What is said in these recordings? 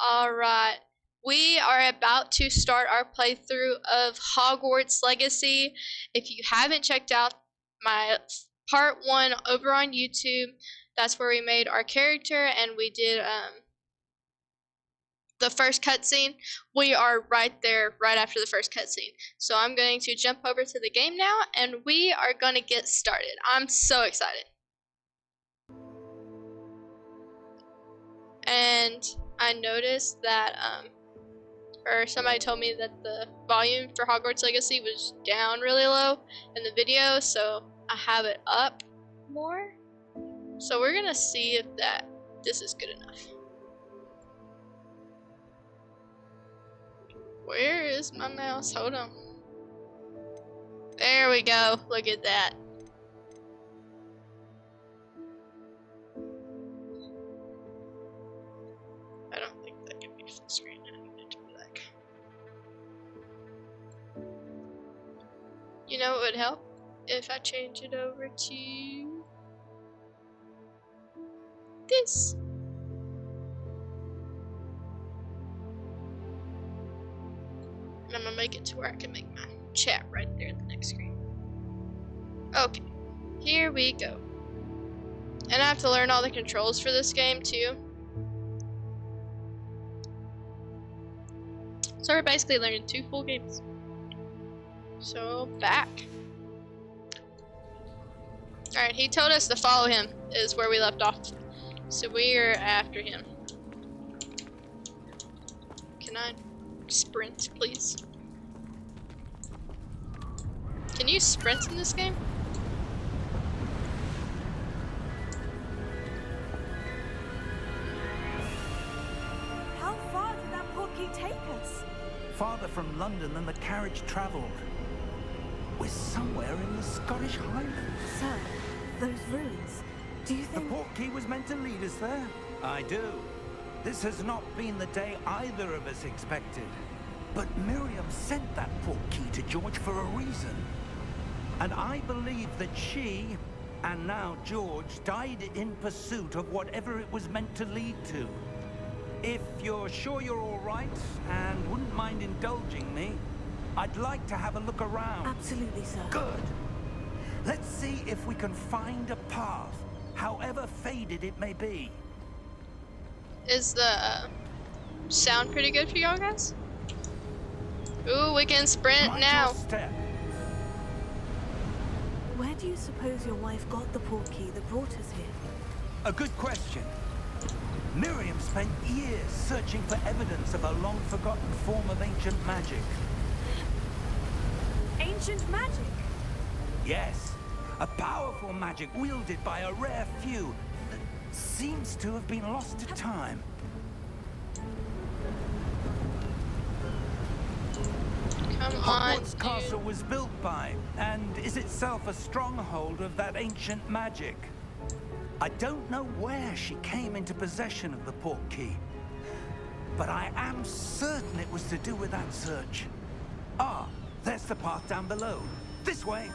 Alright, we are about to start our playthrough of Hogwarts Legacy. If you haven't checked out my part 1 over on YouTube, that's where we made our character and we did the first cutscene. We are right there, right after the first cutscene. So I'm going to jump over to the game now and we are going to get started. I'm so excited. And I noticed that, or somebody told me that the volume for Hogwarts Legacy was down really low in the video, so I have it up more. So we're gonna see if this is good enough. Where is my mouse? Hold on. There we go. Look at that. I don't think that can be full screen. I need it to be like. You know what would help? If I change it over to this. And I'm gonna make it to where I can make my chat right there in the next screen. Okay, here we go. And I have to learn all the controls for this game too. So we're basically learning 2 full games. So back. Alright, he told us to follow him is where we left off. So we're after him. Can I sprint, please? Can you sprint in this game? How far did that portkey take us? Farther from London than the carriage travelled. We're somewhere in the Scottish Highlands. Sir, those ruins. Do you think... The portkey was meant to lead us there? I do. This has not been the day either of us expected. But Miriam sent that portkey to George for a reason. And I believe that she, and now George, died in pursuit of whatever it was meant to lead to. If you're sure you're all right, and wouldn't mind indulging me, I'd like to have a look around. Absolutely, sir. Good. Let's see if we can find a path, however faded it may be. Is the sound pretty good for y'all guys? Ooh, we can sprint Mind now. your step. Where do you suppose your wife got the portkey that brought us here? A good question. Miriam spent years searching for evidence of a long-forgotten form of ancient magic. Ancient magic? Yes, a powerful magic wielded by a rare few that seems to have been lost to time. Come on, Hogwarts dude. Castle was built by, and is itself a stronghold of that ancient magic. I don't know where she came into possession of the portkey, but I am certain it was to do with that search. Ah, there's the path down below. This way.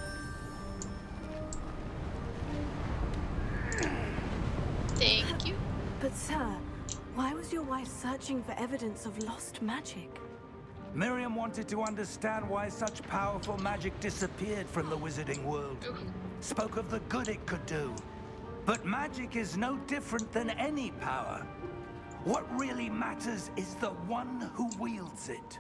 Thank you. But sir, why was your wife searching for evidence of lost magic? Miriam wanted to understand why such powerful magic disappeared from the wizarding world. Ooh. Spoke of the good it could do. But magic is no different than any power. What really matters is the one who wields it.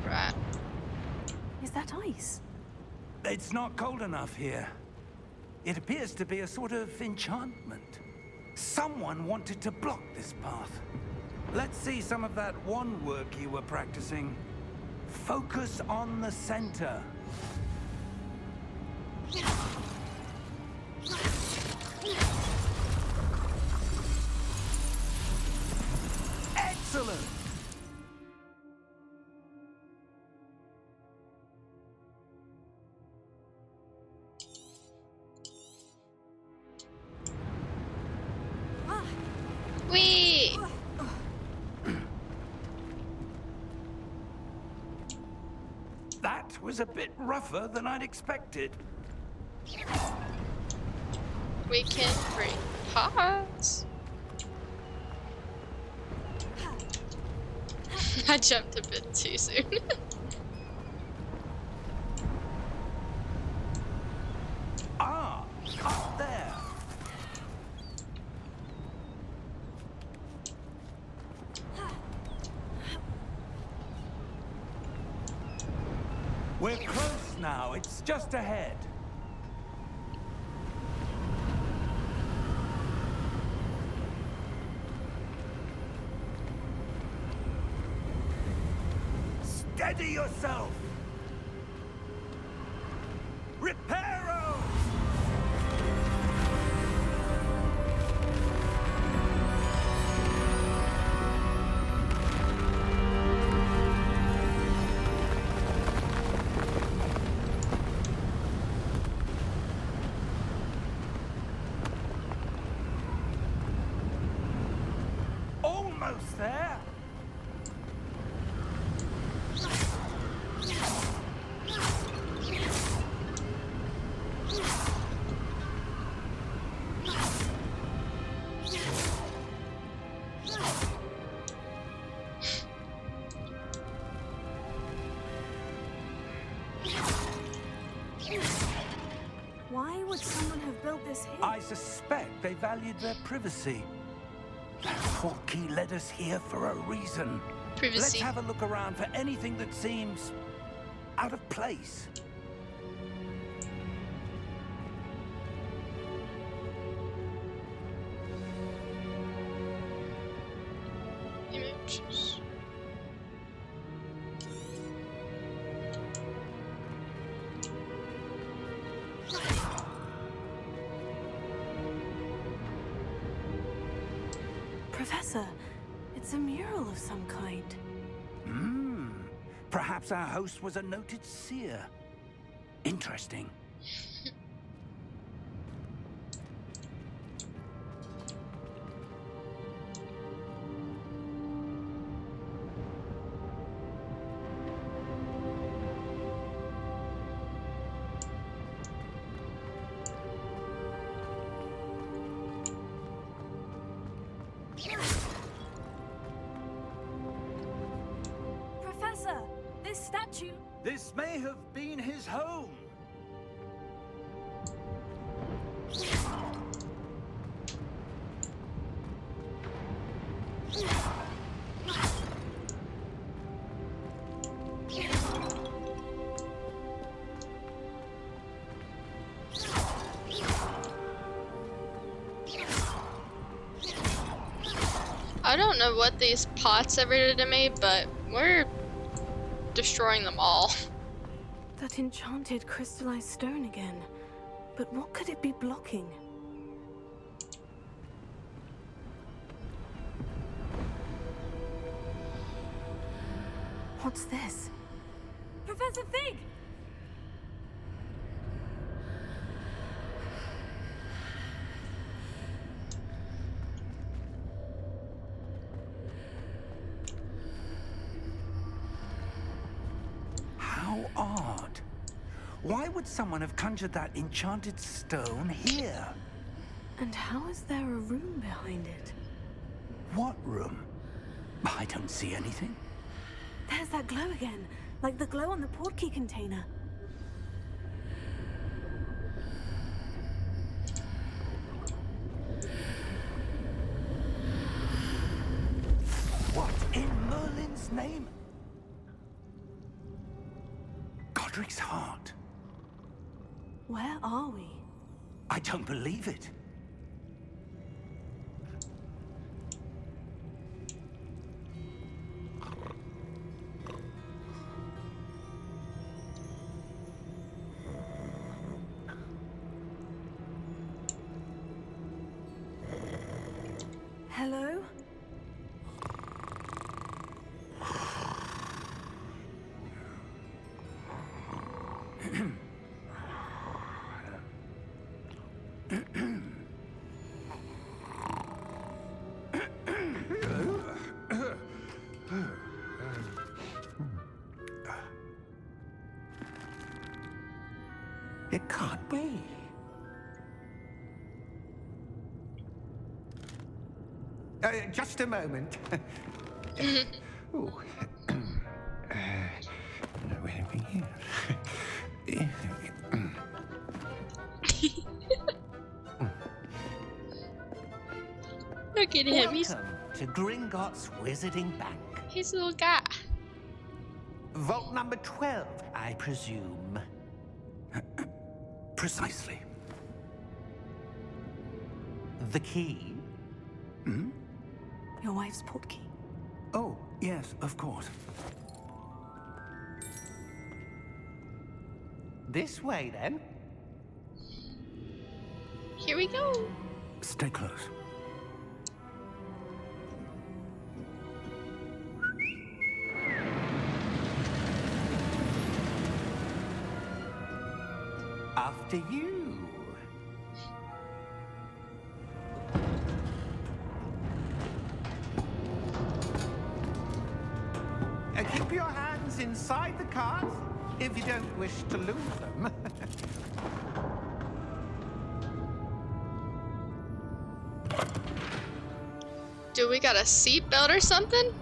Right. Is that ice? It's not cold enough here. It appears to be a sort of enchantment. Someone wanted to block this path. Let's see some of that wand work you were practicing. Focus on the center. Excellent! Whee! That was a bit rougher than I'd expected. We can bring pots. I jumped a bit too soon. Ah, up there. We're close now. It's just ahead. Steady yourself. Reparo! Almost there. Why would someone have built this here? I suspect they valued their privacy. That portkey led us here for a reason. Let's Privacy. have a look around for anything that seems out of place. Images. Professor, it's a mural of some kind. Perhaps our host was a noted seer. Interesting. Professor, this statue... This may have been his home. I don't know what these pots ever did to me, but we're destroying them all. That enchanted crystallized stone again. But what could it be blocking? What's this? Professor Fig! How odd. Why would someone have conjured that enchanted stone here? And how is there a room behind it? What room? I don't see anything. There's that glow again, like the glow on the portkey container. What in Merlin's name? Godric's heart. Where are we? I don't believe it. Hello? Just a moment. Ooh. Anything here? Look at him. He's Welcome to Gringotts Wizarding Bank. a little guy. Vault number 12, I presume. precisely. The key? Your wife's portkey. Oh, yes, of course. This way, then. Here we go. Stay close. After you. Keep your hands inside the cart if you don't wish to lose them. Do we got a seatbelt or something?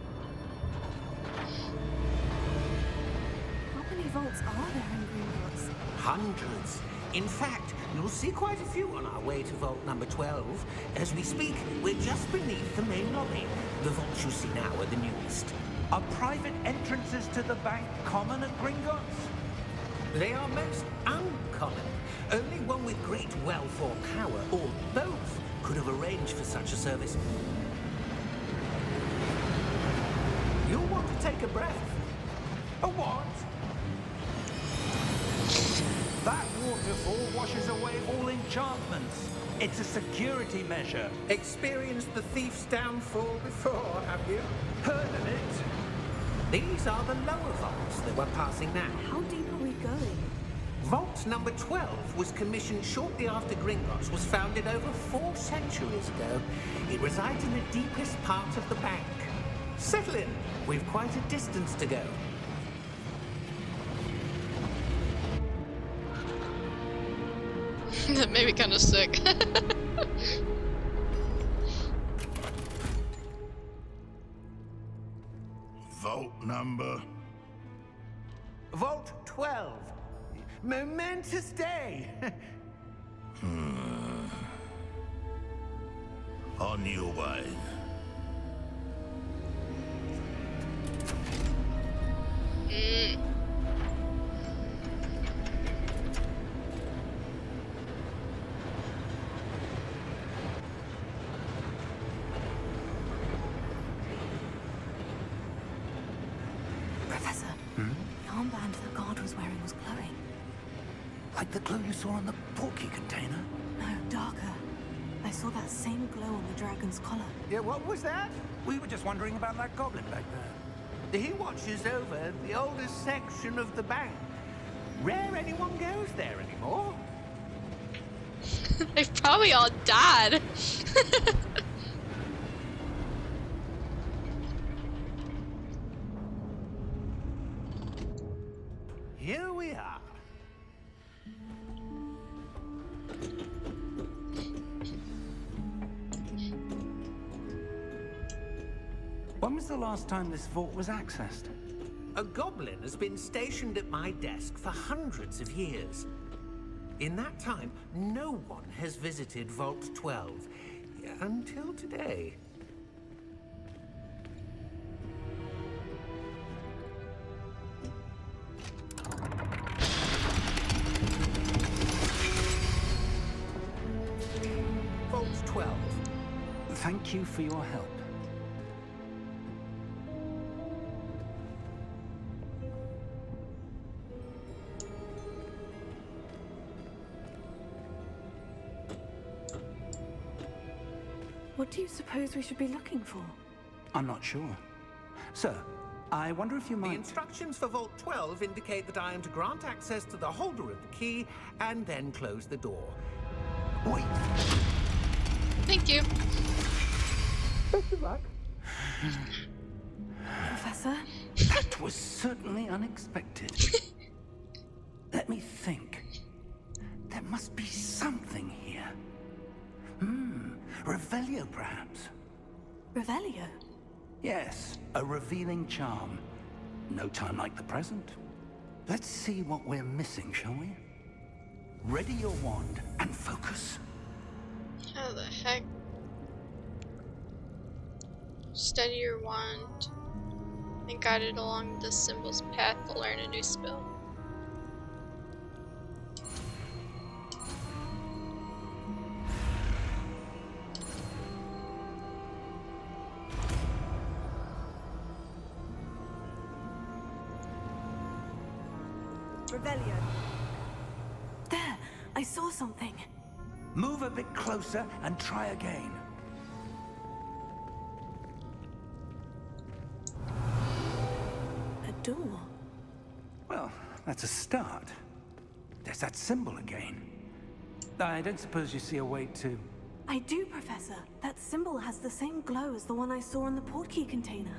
How many vaults are there in Gringotts? Hundreds. In fact, you'll see quite a few on our way to vault number 12. As we speak, we're just beneath the main lobby. The vaults you see now are the newest. Are private entrances to the bank common at Gringotts? They are most uncommon. Only one with great wealth or power, or both, could have arranged for such a service. You'll want to take a breath. A what? That waterfall washes away all enchantments. It's a security measure. Experienced the thief's downfall before, have you? Heard of it? These are the lower vaults that we're passing now. How deep are we going? Vault number 12 was commissioned shortly after Gringotts was founded over 4 centuries ago. It resides in the deepest part of the bank. Settle in. We've quite a distance to go. That made me kind of sick. Vault number. Vault 12. Momentous day. On your way. Professor, the armband the guard was wearing was glowing. Like the glow you saw on the portkey container? No, darker. I saw that same glow on the dragon's collar. Yeah, what was that? We were just wondering about that goblin back there. He watches over the oldest section of the bank. Rare anyone goes there anymore. They've probably all died. Here we are. When was the last time this vault was accessed? A goblin has been stationed at my desk for hundreds of years. In that time, no one has visited Vault 12 until today. Vault 12. Thank you for your help. What do you suppose we should be looking for? I'm not sure. Sir, I wonder if you The might... instructions for Vault 12 indicate that I am to grant access to the holder of the key and then close the door. Wait. Thank you. Best of luck. Professor? That was certainly unexpected. Let me think. There must be something here. Revelio, perhaps. Revelio? Yes, a revealing charm. No time like the present. Let's see what we're missing, shall we? Ready your wand and focus. How the heck? Steady your wand and guide it along the symbol's path to learn a new spell. Revelio. There, I saw something. Move a bit closer and try again. A door. Well, that's a start. There's that symbol again. I don't suppose you see a way to... I do, Professor. That symbol has the same glow as the one I saw in the portkey container.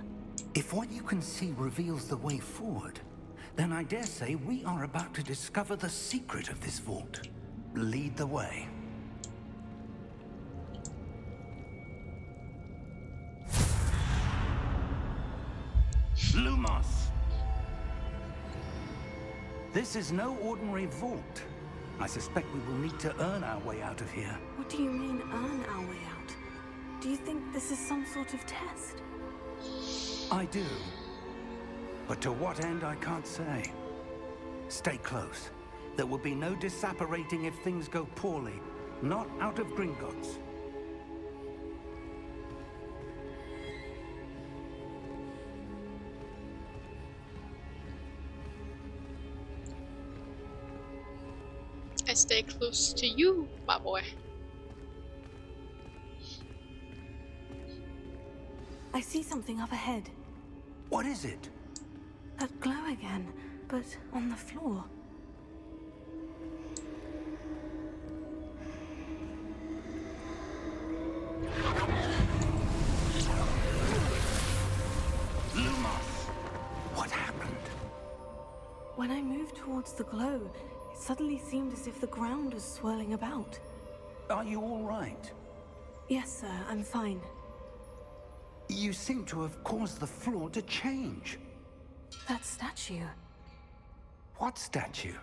If what you can see reveals the way forward, then I dare say we are about to discover the secret of this vault. Lead the way. Lumos! This is no ordinary vault. I suspect we will need to earn our way out of here. What do you mean, earn our way out? Do you think this is some sort of test? I do. But to what end, I can't say. Stay close. There will be no disapparating if things go poorly. Not out of Gringotts. I stay close to you, my boy. I see something up ahead. What is it? That glow again, but on the floor. Lumos! What happened? When I moved towards the glow, it suddenly seemed as if the ground was swirling about. Are you all right? Yes, sir, I'm fine. You seem to have caused the floor to change. That statue. What statue?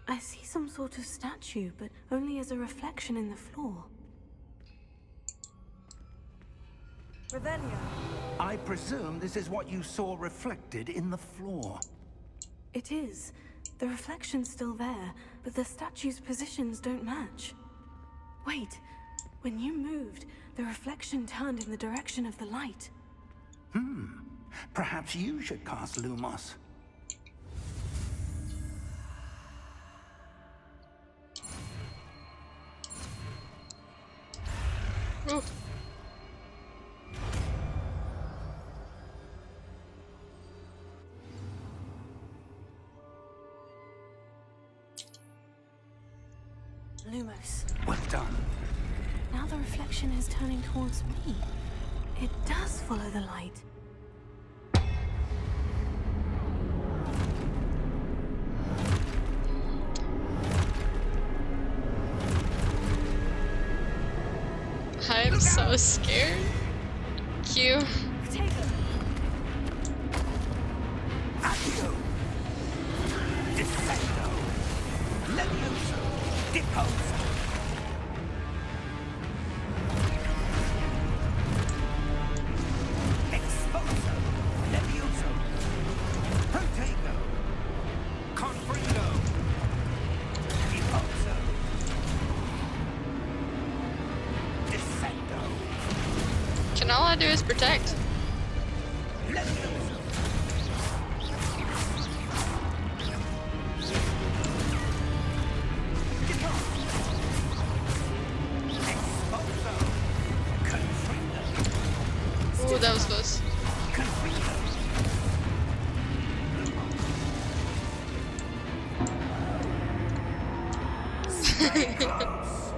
I see some sort of statue, but only as a reflection in the floor. Revelio. I presume this is what you saw reflected in the floor. It is. The reflection's still there, but the statue's positions don't match. Wait, when you moved, the reflection turned in the direction of the light. Perhaps you should cast Lumos. Oof. Lumos. Well done. Now the reflection is turning towards me. It does follow the light. I am so scared. Q. Accio! Defendo! Levioso! Deposo! Exposo! Levioso! Protego! Confringo! Deposo! Descendo! Can all I do is protect? Levioso! Ooh, that was close. Stay close.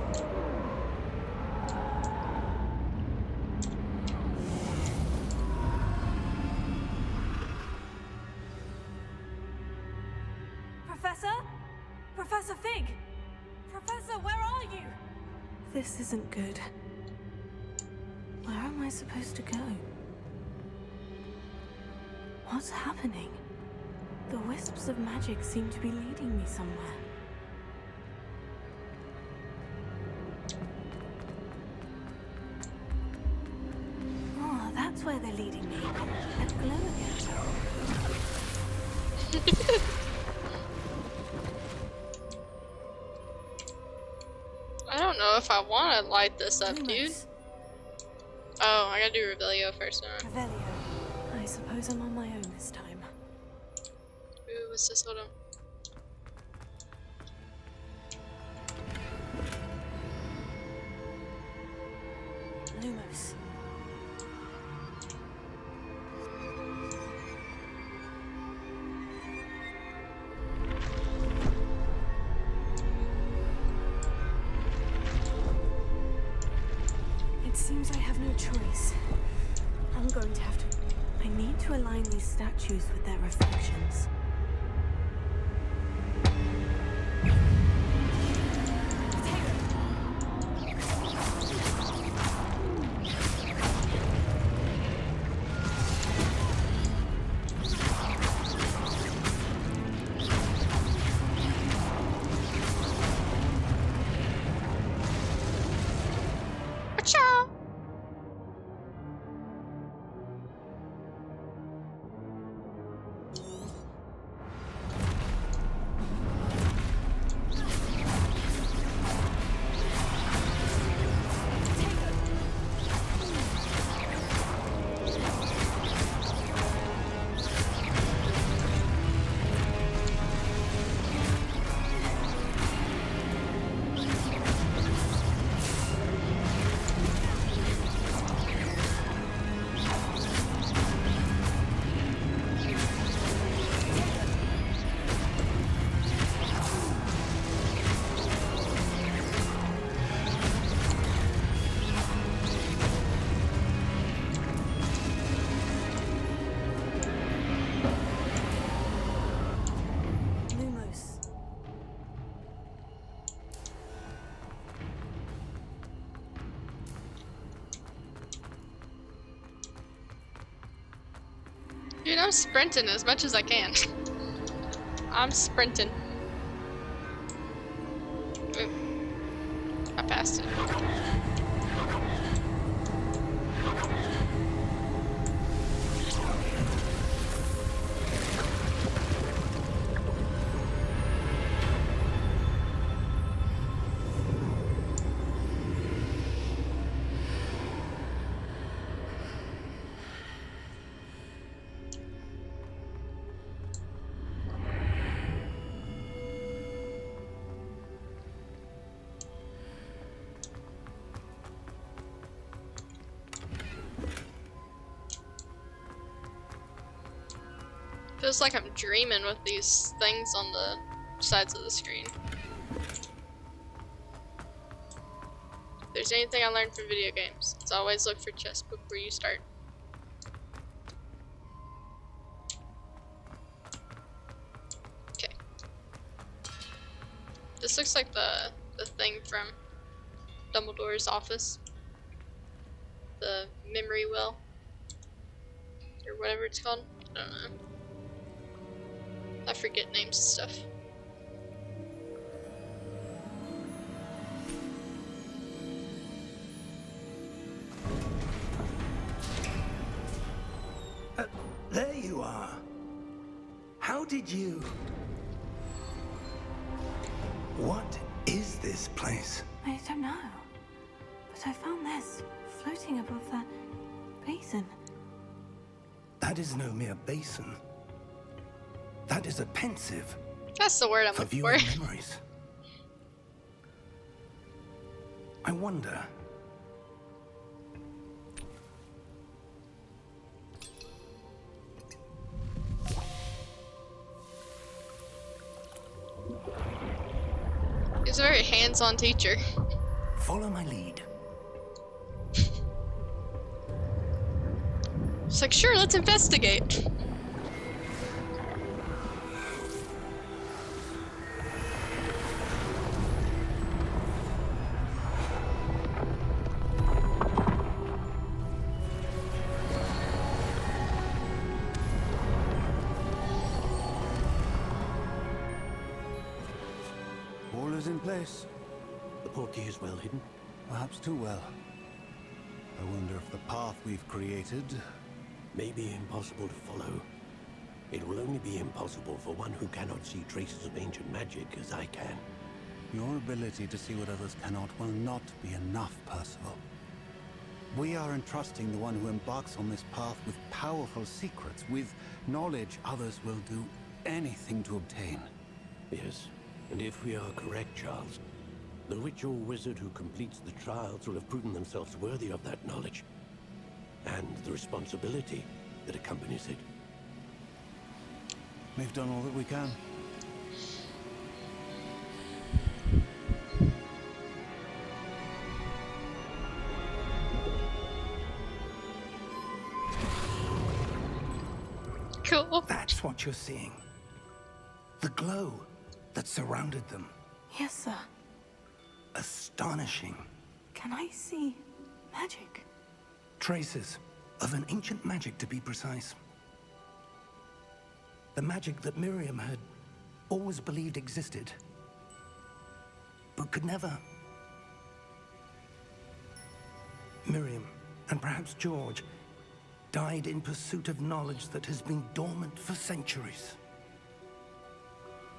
Professor? Professor Fig? Professor, where are you? This isn't good. Where am I supposed to go? What's happening? The wisps of magic seem to be leading me somewhere. Oh, that's where they're leading me. That glow again. I don't know if I want to light this up, dude. Lumos. Oh, I gotta do Revelio first. Revelio. I suppose I'm on my own this time. Ooh, what's this? Hold on. Lumos. It seems I have no choice. I'm going to have to... I need to align these statues with their reflections. Ciao. Lumos. Dude, I'm sprinting as much as I can. I'm sprinting. Ooh. I passed it. Feels like I'm dreaming with these things on the sides of the screen. If there's anything I learned from video games, it's always look for chest before you start. Okay. This looks like the thing from Dumbledore's office. The memory well. Or whatever it's called. I don't know. I forget names and stuff. There you are. How did you... What is this place? I don't know. But I found this floating above that basin. That is no mere basin. That is a pensive That's the word I'm for looking viewing for. memories. I wonder... He's a very hands-on teacher. Follow my lead. It's like, sure, let's investigate. place. The portkey is well hidden. Perhaps too well. I wonder if the path we've created... May be impossible to follow. It will only be impossible for one who cannot see traces of ancient magic as I can. Your ability to see what others cannot will not be enough, Percival. We are entrusting the one who embarks on this path with powerful secrets, with knowledge others will do anything to obtain. Yes, and if we are correct, Charles, the witch or wizard who completes the trials will have proven themselves worthy of that knowledge, and the responsibility that accompanies it. We've done all that we can. Cool. That's what you're seeing. The glow that surrounded them. Yes, sir. Astonishing. Can I see magic? Traces of an ancient magic, to be precise. The magic that Miriam had always believed existed, but could never. Miriam, and perhaps George, died in pursuit of knowledge that has been dormant for centuries.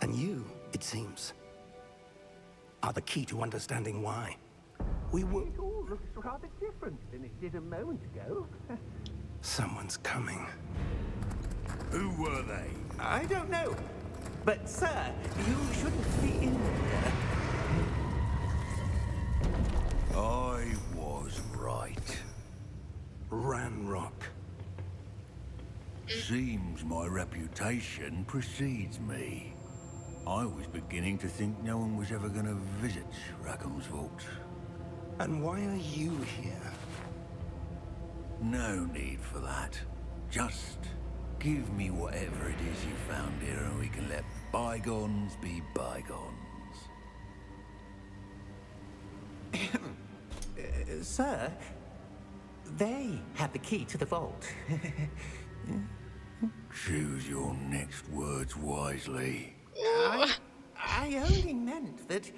And you, it seems, are the key to understanding why. We were... It all looks rather different than it did a moment ago. Someone's coming. Who were they? I don't know. But, sir, you shouldn't be in here. I was right. Ranrock. Seems my reputation precedes me. I was beginning to think no one was ever going to visit Rackham's vault. And why are you here? No need for that. Just give me whatever it is you found here and we can let bygones be bygones. Sir, they had the key to the vault. Choose your next words wisely. I only meant that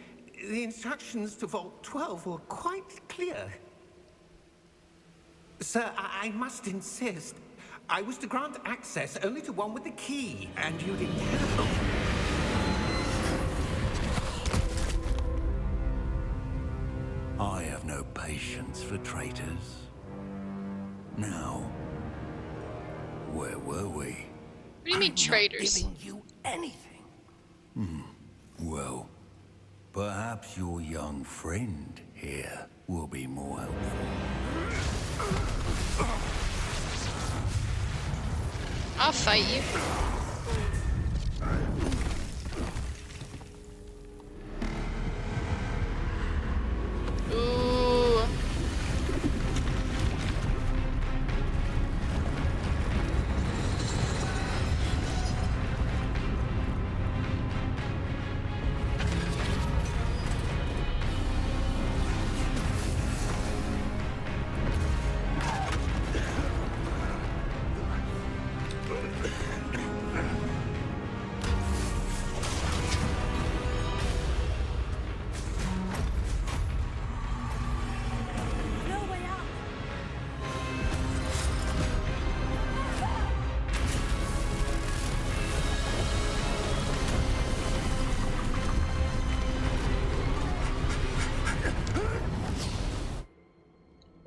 the instructions to Vault 12 were quite clear. Sir, I must insist. I was to grant access only to one with the key, and you didn't have them. I have no patience for traitors. Now, where were we? What do you mean, traitors? Not giving you anything. Well, perhaps your young friend here will be more helpful. I'll fight you.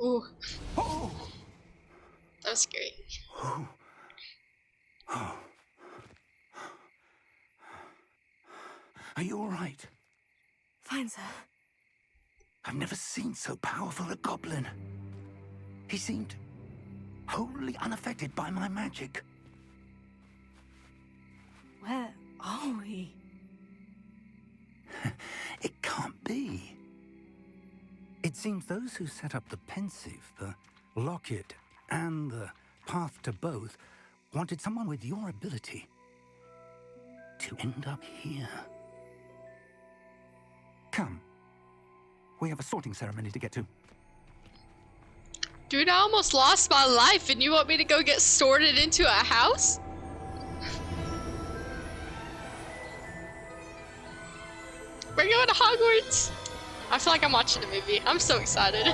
Ooh. Ooh. That was scary. Are you all right? Fine, sir. I've never seen so powerful a goblin. He seemed wholly unaffected by my magic. Where are we? It can't be. It seems those who set up the pensive, the locket, and the path to both wanted someone with your ability to end up here. Come. We have a sorting ceremony to get to. Dude, I almost lost my life and you want me to go get sorted into a house? We're going to Hogwarts! I feel like I'm watching a movie. I'm so excited.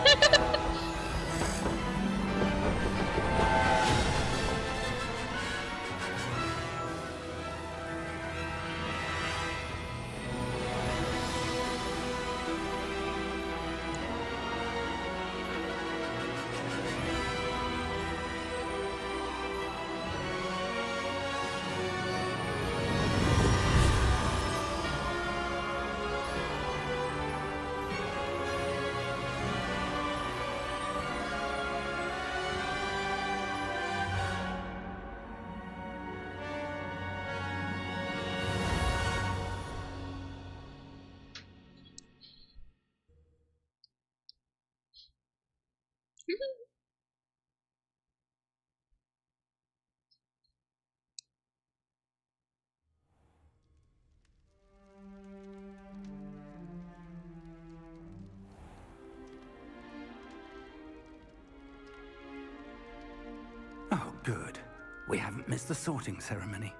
Oh, good. We haven't missed the sorting ceremony.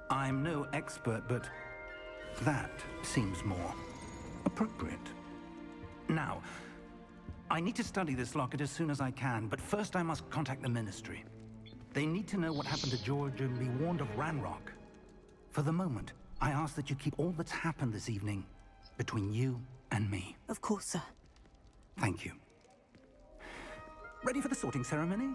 I'm no expert, but that seems more appropriate. Now, I need to study this locket as soon as I can, but first I must contact the Ministry. They need to know what happened to George and be warned of Ranrock. For the moment, I ask that you keep all that's happened this evening between you and me. Of course, sir. Thank you. Ready for the sorting ceremony?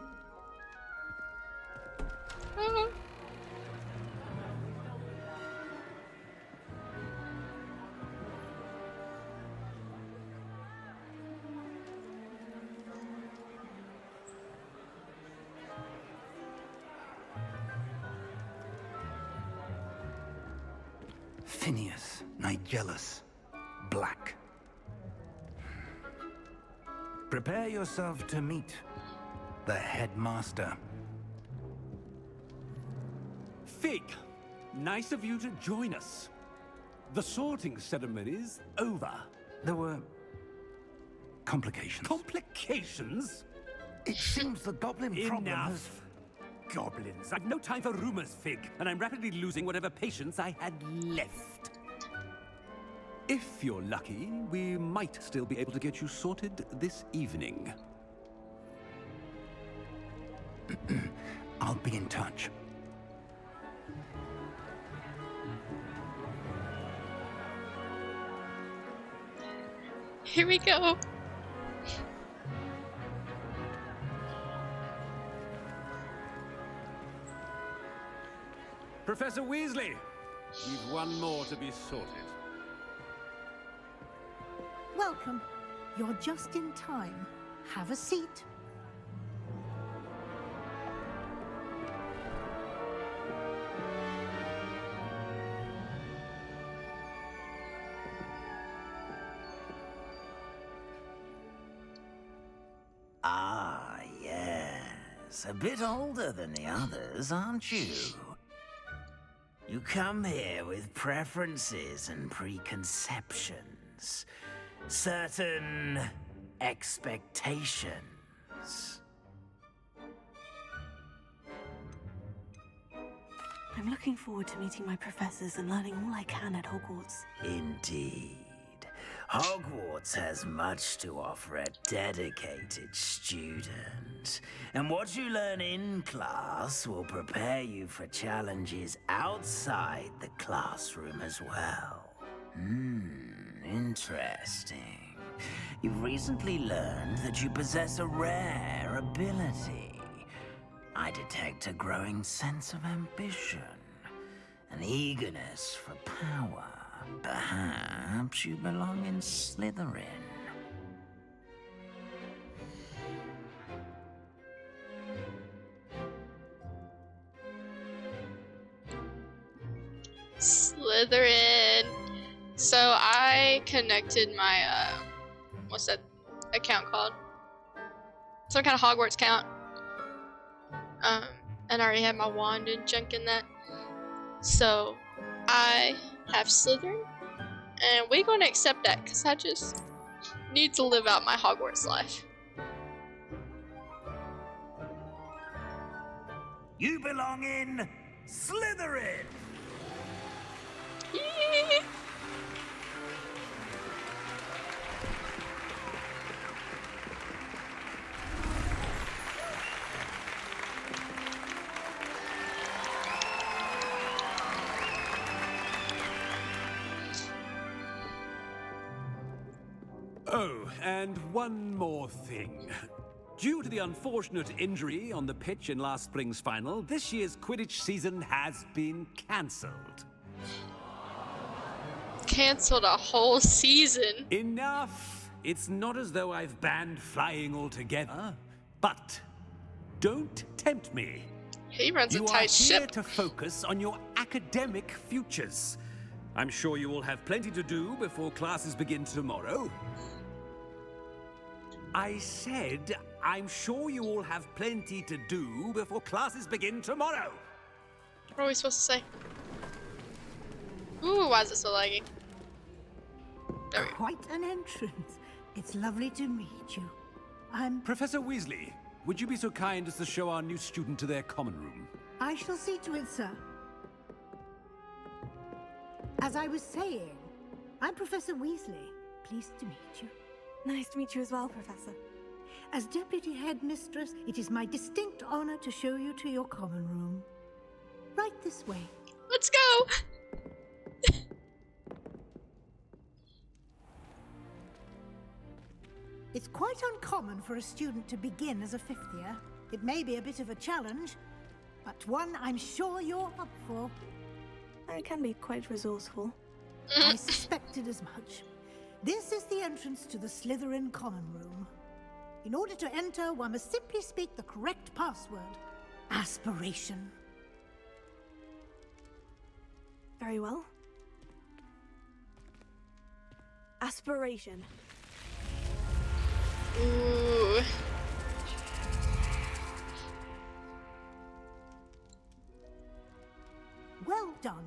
Phineas, Nigellus, Black. Prepare yourself to meet the headmaster. Fig, nice of you to join us. The sorting ceremony's over. There were complications. Complications? It seems the goblin problem has... Enough. Goblins. I've no time for rumors, Fig, and I'm rapidly losing whatever patience I had left. If you're lucky, we might still be able to get you sorted this evening. I'll be in touch. Here we go. Professor Weasley, we've one more to be sorted. Welcome. You're just in time. Have a seat. Ah, yes. A bit older than the others, aren't you? You come here with preferences and preconceptions. Certain expectations. I'm looking forward to meeting my professors and learning all I can at Hogwarts. Indeed. Hogwarts has much to offer a dedicated student. And what you learn in class will prepare you for challenges outside the classroom as well. Interesting. You've recently learned that you possess a rare ability. I detect a growing sense of ambition, an eagerness for power. Perhaps you belong in Slytherin. Slytherin. So I connected my what's that account called? Some kind of Hogwarts account. And I already had my wand and junk in that. So I have Slytherin, and we're going to accept that because I just need to live out my Hogwarts life. You belong in Slytherin! Yee. Oh, and one more thing. Due to the unfortunate injury on the pitch in last spring's final, this year's Quidditch season has been cancelled. Cancelled a whole season. Enough! It's not as though I've banned flying altogether, but don't tempt me. He runs a You are tight here ship. to focus on your academic futures. I'm sure you will have plenty to do before classes begin tomorrow. I said, I'm sure you all have plenty to do before classes begin tomorrow. What are we supposed to say? Ooh, why is it so laggy? There we go. Quite an entrance. It's lovely to meet you. Professor Weasley, would you be so kind as to show our new student to their common room? I shall see to it, sir. As I was saying, I'm Professor Weasley. Pleased to meet you. Nice to meet you as well, Professor. As Deputy Headmistress, it is my distinct honor to show you to your common room. Right this way. Let's go! It's quite uncommon for a student to begin as a fifth year. It may be a bit of a challenge, but one I'm sure you're up for. I can be quite resourceful. I suspected as much. This is the entrance to the Slytherin common room. In order to enter, one must simply speak the correct password. Aspiration. Very well. Aspiration. Ooh. Well done.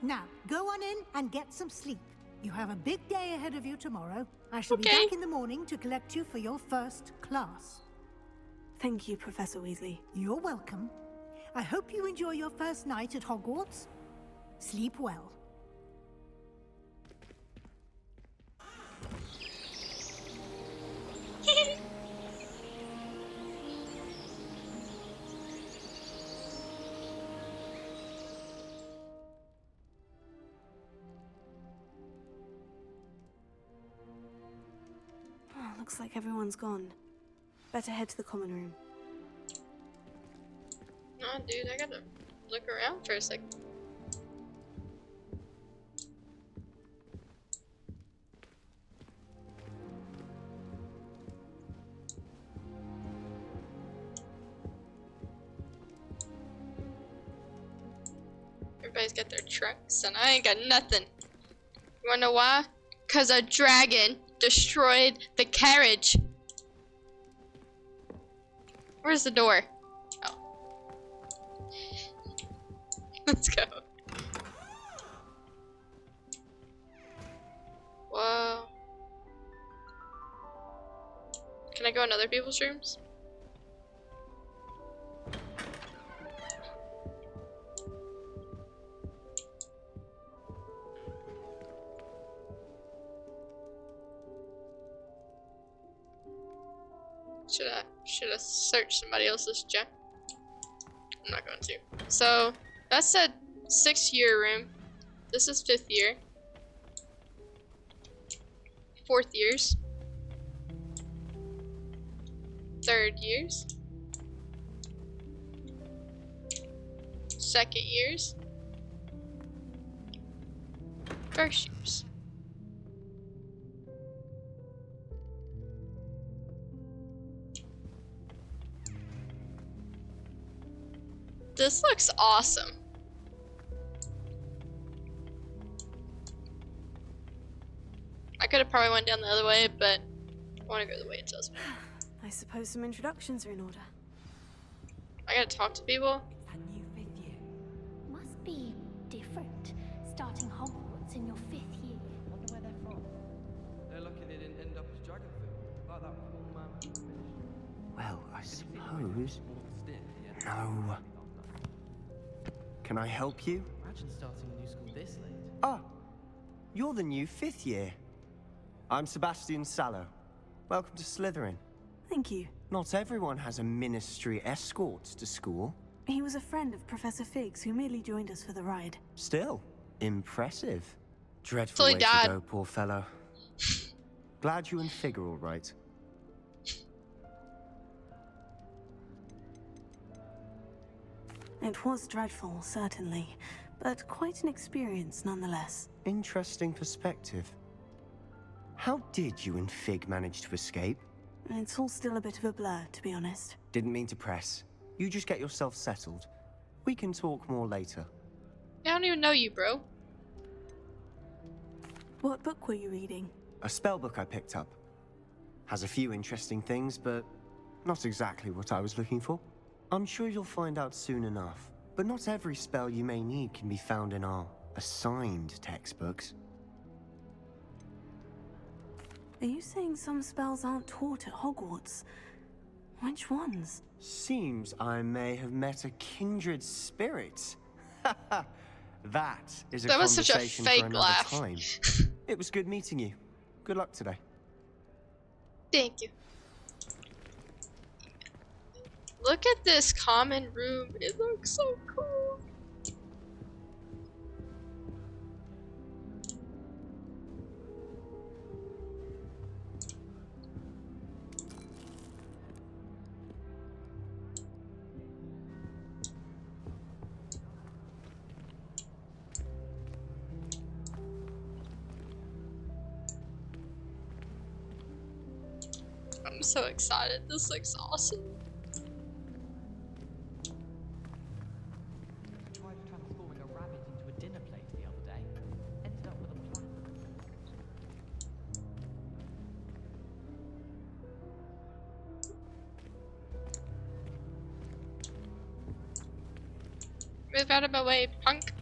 Now, go on in and get some sleep. You have a big day ahead of you tomorrow. I shall be Okay. back in the morning to collect you for your first class. Thank you, Professor Weasley. You're welcome. I hope you enjoy your first night at Hogwarts. Sleep well. Oh, looks like everyone's gone. Better head to the common room. Nah, dude, I gotta look around for a sec. Everybody's got their trucks, and I ain't got nothing. You wanna know why? 'Cause a dragon destroyed the carriage. Where's the door? Oh. Let's go. Whoa. Can I go in other people's rooms? Should I search somebody else's gem? I'm not going to. So that's a 6th year room. This is 5th year. 4th years. 3rd years. 2nd years. 1st years. This looks awesome. I could have probably went down the other way, but I want to go the way it tells me. I suppose some introductions are in order. I gotta talk to people. That new 5th year. Must be different, starting Hogwarts in your 5th year. Wonder where they're from. They're lucky they didn't end up as Dragonfield, like that poor man who finished. Well, I suppose. No. Can I help you? Imagine starting a new school this late. Ah, you're the new 5th year. I'm Sebastian Sallow. Welcome to Slytherin. Thank you. Not everyone has a ministry escort to school. He was a friend of Professor Fig's who merely joined us for the ride. Still, impressive. Dreadful Till he way died. to go, poor fellow. Glad you and Fig are all right. It was dreadful, certainly, but quite an experience nonetheless. Interesting perspective. How did you and Fig manage to escape? It's all still a bit of a blur, to be honest. Didn't mean to press. You just get yourself settled. We can talk more later. I don't even know you, bro. What book were you reading? A spell book I picked up. Has a few interesting things, but not exactly what I was looking for. I'm sure you'll find out soon enough. But not every spell you may need can be found in our assigned textbooks. Are you saying some spells aren't taught at Hogwarts? Which ones? Seems I may have met a kindred spirit. That is a That was such a conversation fake for another laugh. time. It was good meeting you. Good luck today. Thank you. Look at this common room. It looks so cool. I'm so excited. This looks awesome. Tried transforming a rabbit into a dinner plate the other day. Ended up with a plan. Move out of my way, punk.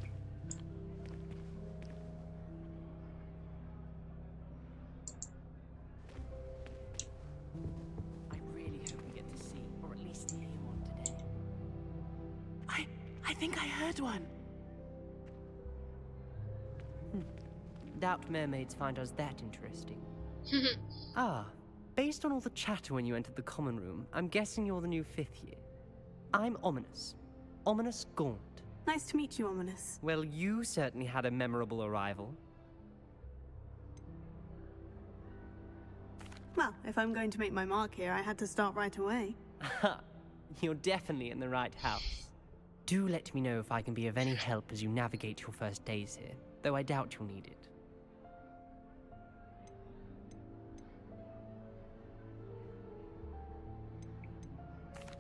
I really hope we get to see, or at least hear one today. I think I heard one. Doubt mermaids find us that interesting. Based on all the chatter when you entered the common room, I'm guessing you're the new 5th year. I'm Ominous. Ominous Gaunt. Nice to meet you, Ominous. Well, you certainly had a memorable arrival. Well, if I'm going to make my mark here, I had to start right away. You're definitely in the right house. Do let me know if I can be of any help as you navigate your first days here, though I doubt you'll need it.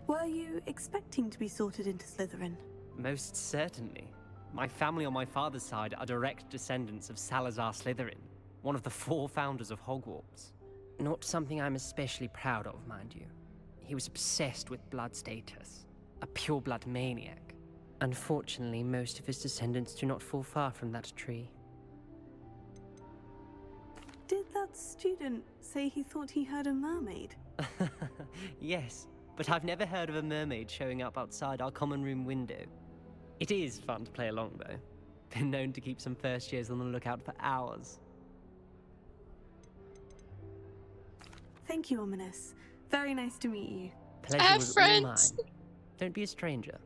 Were you expecting to be sorted into Slytherin? Most certainly. My family on my father's side are direct descendants of Salazar Slytherin, one of the 4 founders of Hogwarts. Not something I'm especially proud of, mind you. He was obsessed with blood status, a pure-blood maniac. Unfortunately, most of his descendants do not fall far from that tree. Did that student say he thought he heard a mermaid? Yes, but I've never heard of a mermaid showing up outside our common room window. It is fun to play along, though. Been known to keep some first years on the lookout for hours. Thank you, Ominous. Very nice to meet you. Pleasure was all mine. Don't be a stranger.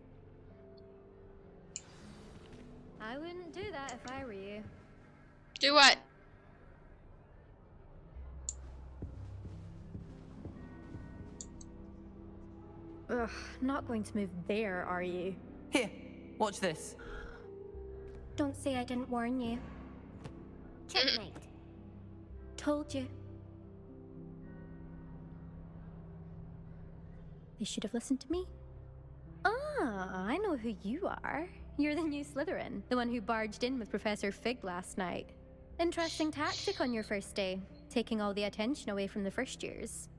I wouldn't do that if I were you. Do what? Ugh, not going to move there, are you? Here, watch this. Don't say I didn't warn you. Checkmate. Told you. They should have listened to me. Ah, I know who you are. You're the new Slytherin, the one who barged in with Professor Fig last night. Interesting tactic on your first day, taking all the attention away from the first years.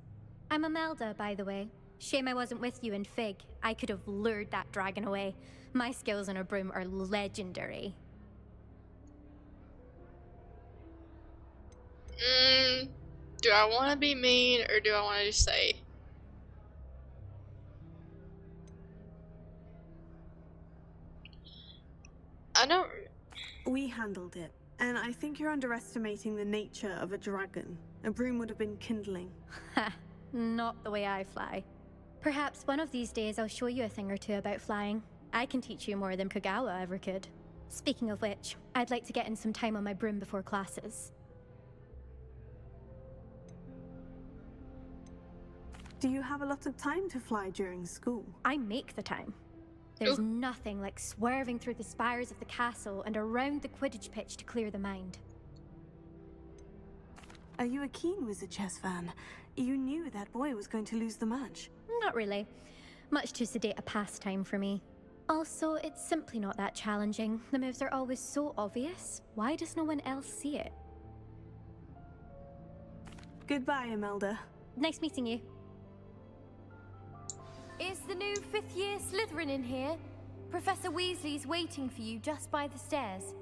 I'm Imelda, by the way. Shame I wasn't with you in Fig. I could have lured that dragon away. My skills on a broom are legendary. Do I want to be mean or do I want to just say? I don't. We handled it, and I think you're underestimating the nature of a dragon. A broom would have been kindling. Ha, not the way I fly. Perhaps one of these days I'll show you a thing or two about flying. I can teach you more than Kagawa ever could. Speaking of which, I'd like to get in some time on my broom before classes. Do you have a lot of time to fly during school? I make the time. There's nothing like swerving through the spires of the castle and around the Quidditch pitch to clear the mind. Are you a keen Wizard chess fan? You knew that boy was going to lose the match. Not really. Much too sedate a pastime for me. Also, it's simply not that challenging. The moves are always so obvious. Why does no one else see it? Goodbye, Imelda. Nice meeting you. Is the new 5th year Slytherin in here? Professor Weasley's waiting for you just by the stairs.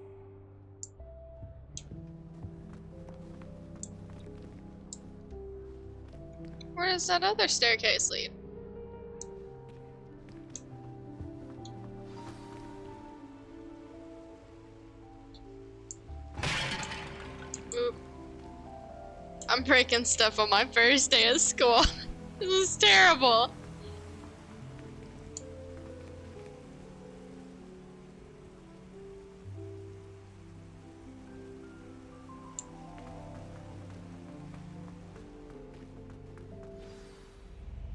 Where does that other staircase lead? Oop. I'm breaking stuff on my first day of school. This is terrible.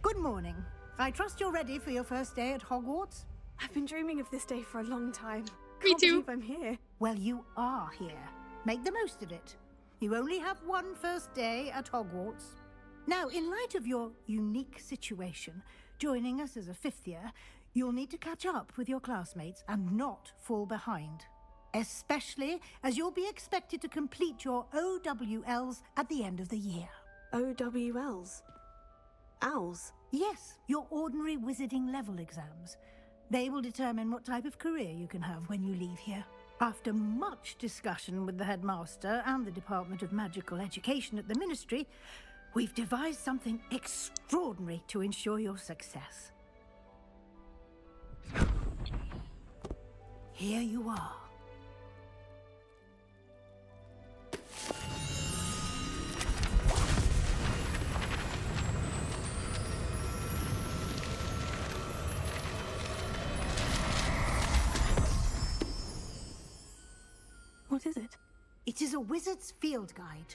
Good morning. I trust you're ready for your first day at Hogwarts? I've been dreaming of this day for a long time. Me Can't too. believe I'm here. Well, you are here. Make the most of it. You only have one first day at Hogwarts. Now, in light of your unique situation, joining us as a 5th year, you'll need to catch up with your classmates and not fall behind. Especially as you'll be expected to complete your OWLs at the end of the year. OWLs? Owls? Yes, your ordinary wizarding level exams. They will determine what type of career you can have when you leave here. After much discussion with the headmaster and the Department of Magical Education at the Ministry, we've devised something extraordinary to ensure your success. Here you are. What is it? It is a wizard's field guide.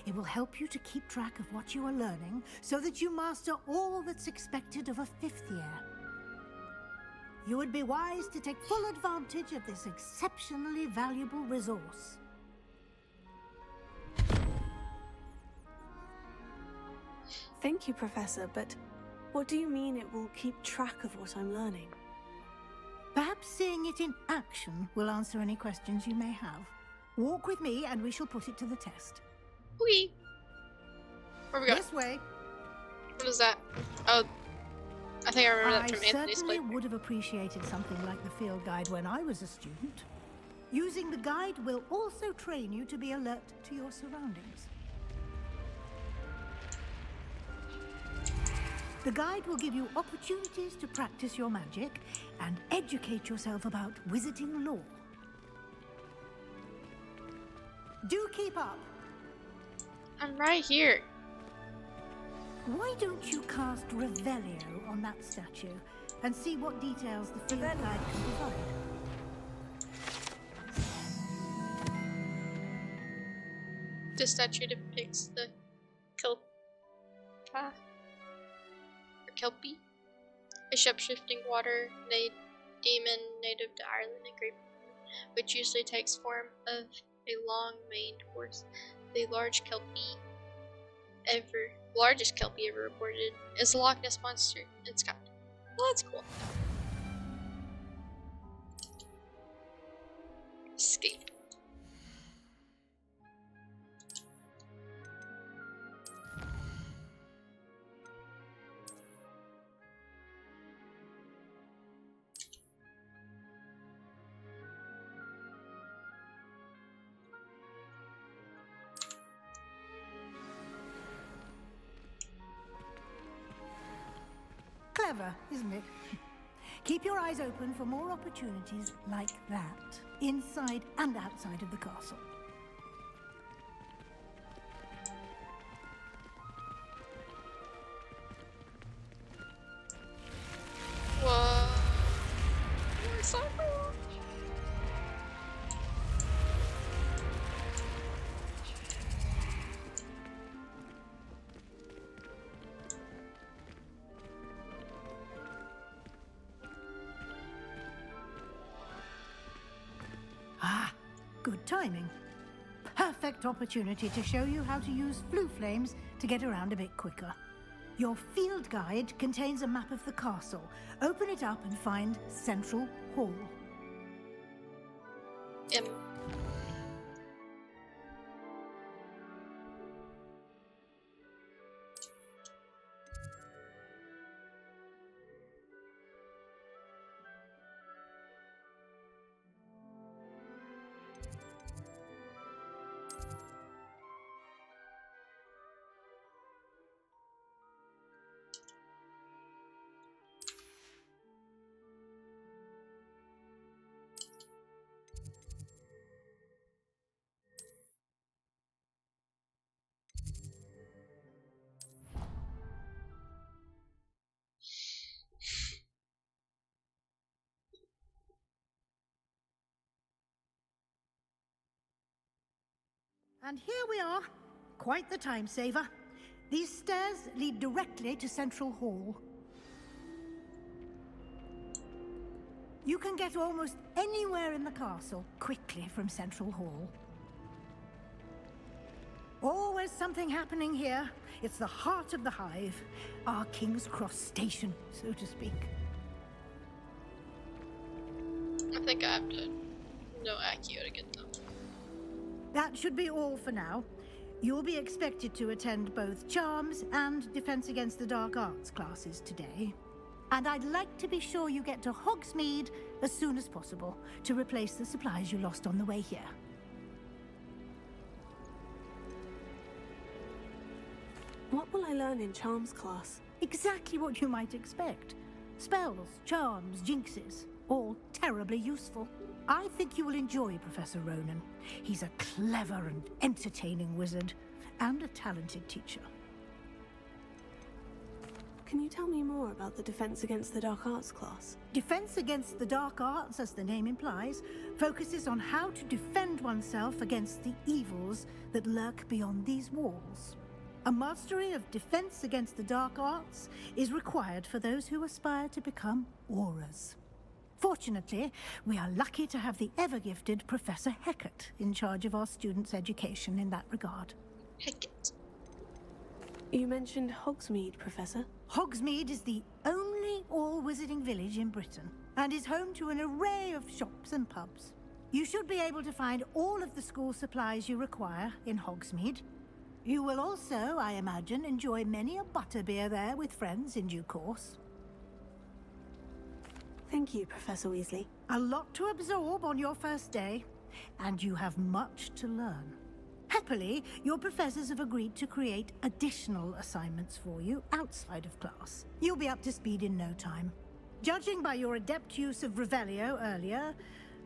It will help you to keep track of what you are learning so that you master all that's expected of a 5th year. You would be wise to take full advantage of this exceptionally valuable resource. Thank you, Professor, but what do you mean it will keep track of what I'm learning? Perhaps seeing it in action will answer any questions you may have. Walk with me and we shall put it to the test. Whee! Where we going? This way. What is that? Oh, I think I remember that from I Anthony's certainly playthrough. would have appreciated something like the field guide when I was a student. Using the guide will also train you to be alert to your surroundings. The guide will give you opportunities to practice your magic and educate yourself about wizarding lore. Do keep up. I'm right here. Why don't you cast Revelio on that statue and see what details the field guide can provide? This statue depicts the Kelpie, a shape-shifting water demon native to Ireland and Great Britain, which usually takes form of a long-maned horse. The largest Kelpie ever reported is the Loch Ness Monster in Scotland. Well, that's cool. Escape. Clever, isn't it? Keep your eyes open for more opportunities like that, inside and outside of the castle. Whoa. More soccer. Good timing. Perfect opportunity to show you how to use flue flames to get around a bit quicker. Your field guide contains a map of the castle. Open it up and find Central Hall. Yep. And here we are. Quite the time saver. These stairs lead directly to Central Hall. You can get almost anywhere in the castle quickly from Central Hall. Always something happening here. It's the heart of the hive, our King's Cross station, so to speak. I think I have to know Accio to get them. That should be all for now. You'll be expected to attend both Charms and Defense Against the Dark Arts classes today. And I'd like to be sure you get to Hogsmeade as soon as possible to replace the supplies you lost on the way here. What will I learn in Chams Class? Exactly what you might expect. Spells, charms, jinxes, all terribly useful. I think you will enjoy Professor Ronen. He's a clever and entertaining wizard, and a talented teacher. Can you tell me more about the Defense Against the Dark Arts class? Defense Against the Dark Arts, as the name implies, focuses on how to defend oneself against the evils that lurk beyond these walls. A mastery of Defense Against the Dark Arts is required for those who aspire to become auras. Fortunately, we are lucky to have the ever-gifted Professor Hecat in charge of our students' education in that regard. Hecat. You mentioned Hogsmeade, Professor. Hogsmeade is the only all-wizarding village in Britain, and is home to an array of shops and pubs. You should be able to find all of the school supplies you require in Hogsmeade. You will also, I imagine, enjoy many a butterbeer there with friends in due course. Thank you, Professor Weasley. A lot to absorb on your first day, and you have much to learn. Happily, your professors have agreed to create additional assignments for you outside of class. You'll be up to speed in no time. Judging by your adept use of Revelio earlier,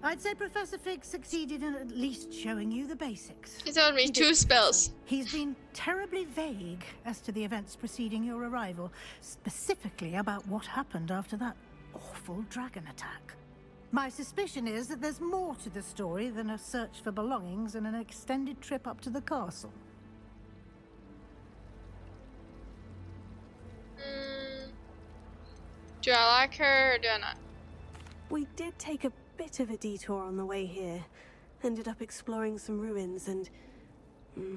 I'd say Professor Fig succeeded in at least showing you the basics. He's told me 2 spells. He's been terribly vague as to the events preceding your arrival, specifically about what happened after that awful dragon attack. My suspicion is that there's more to the story than a search for belongings and an extended trip up to the castle. Do I like her or do I not? We did take a bit of a detour on the way here. Ended up exploring some ruins and...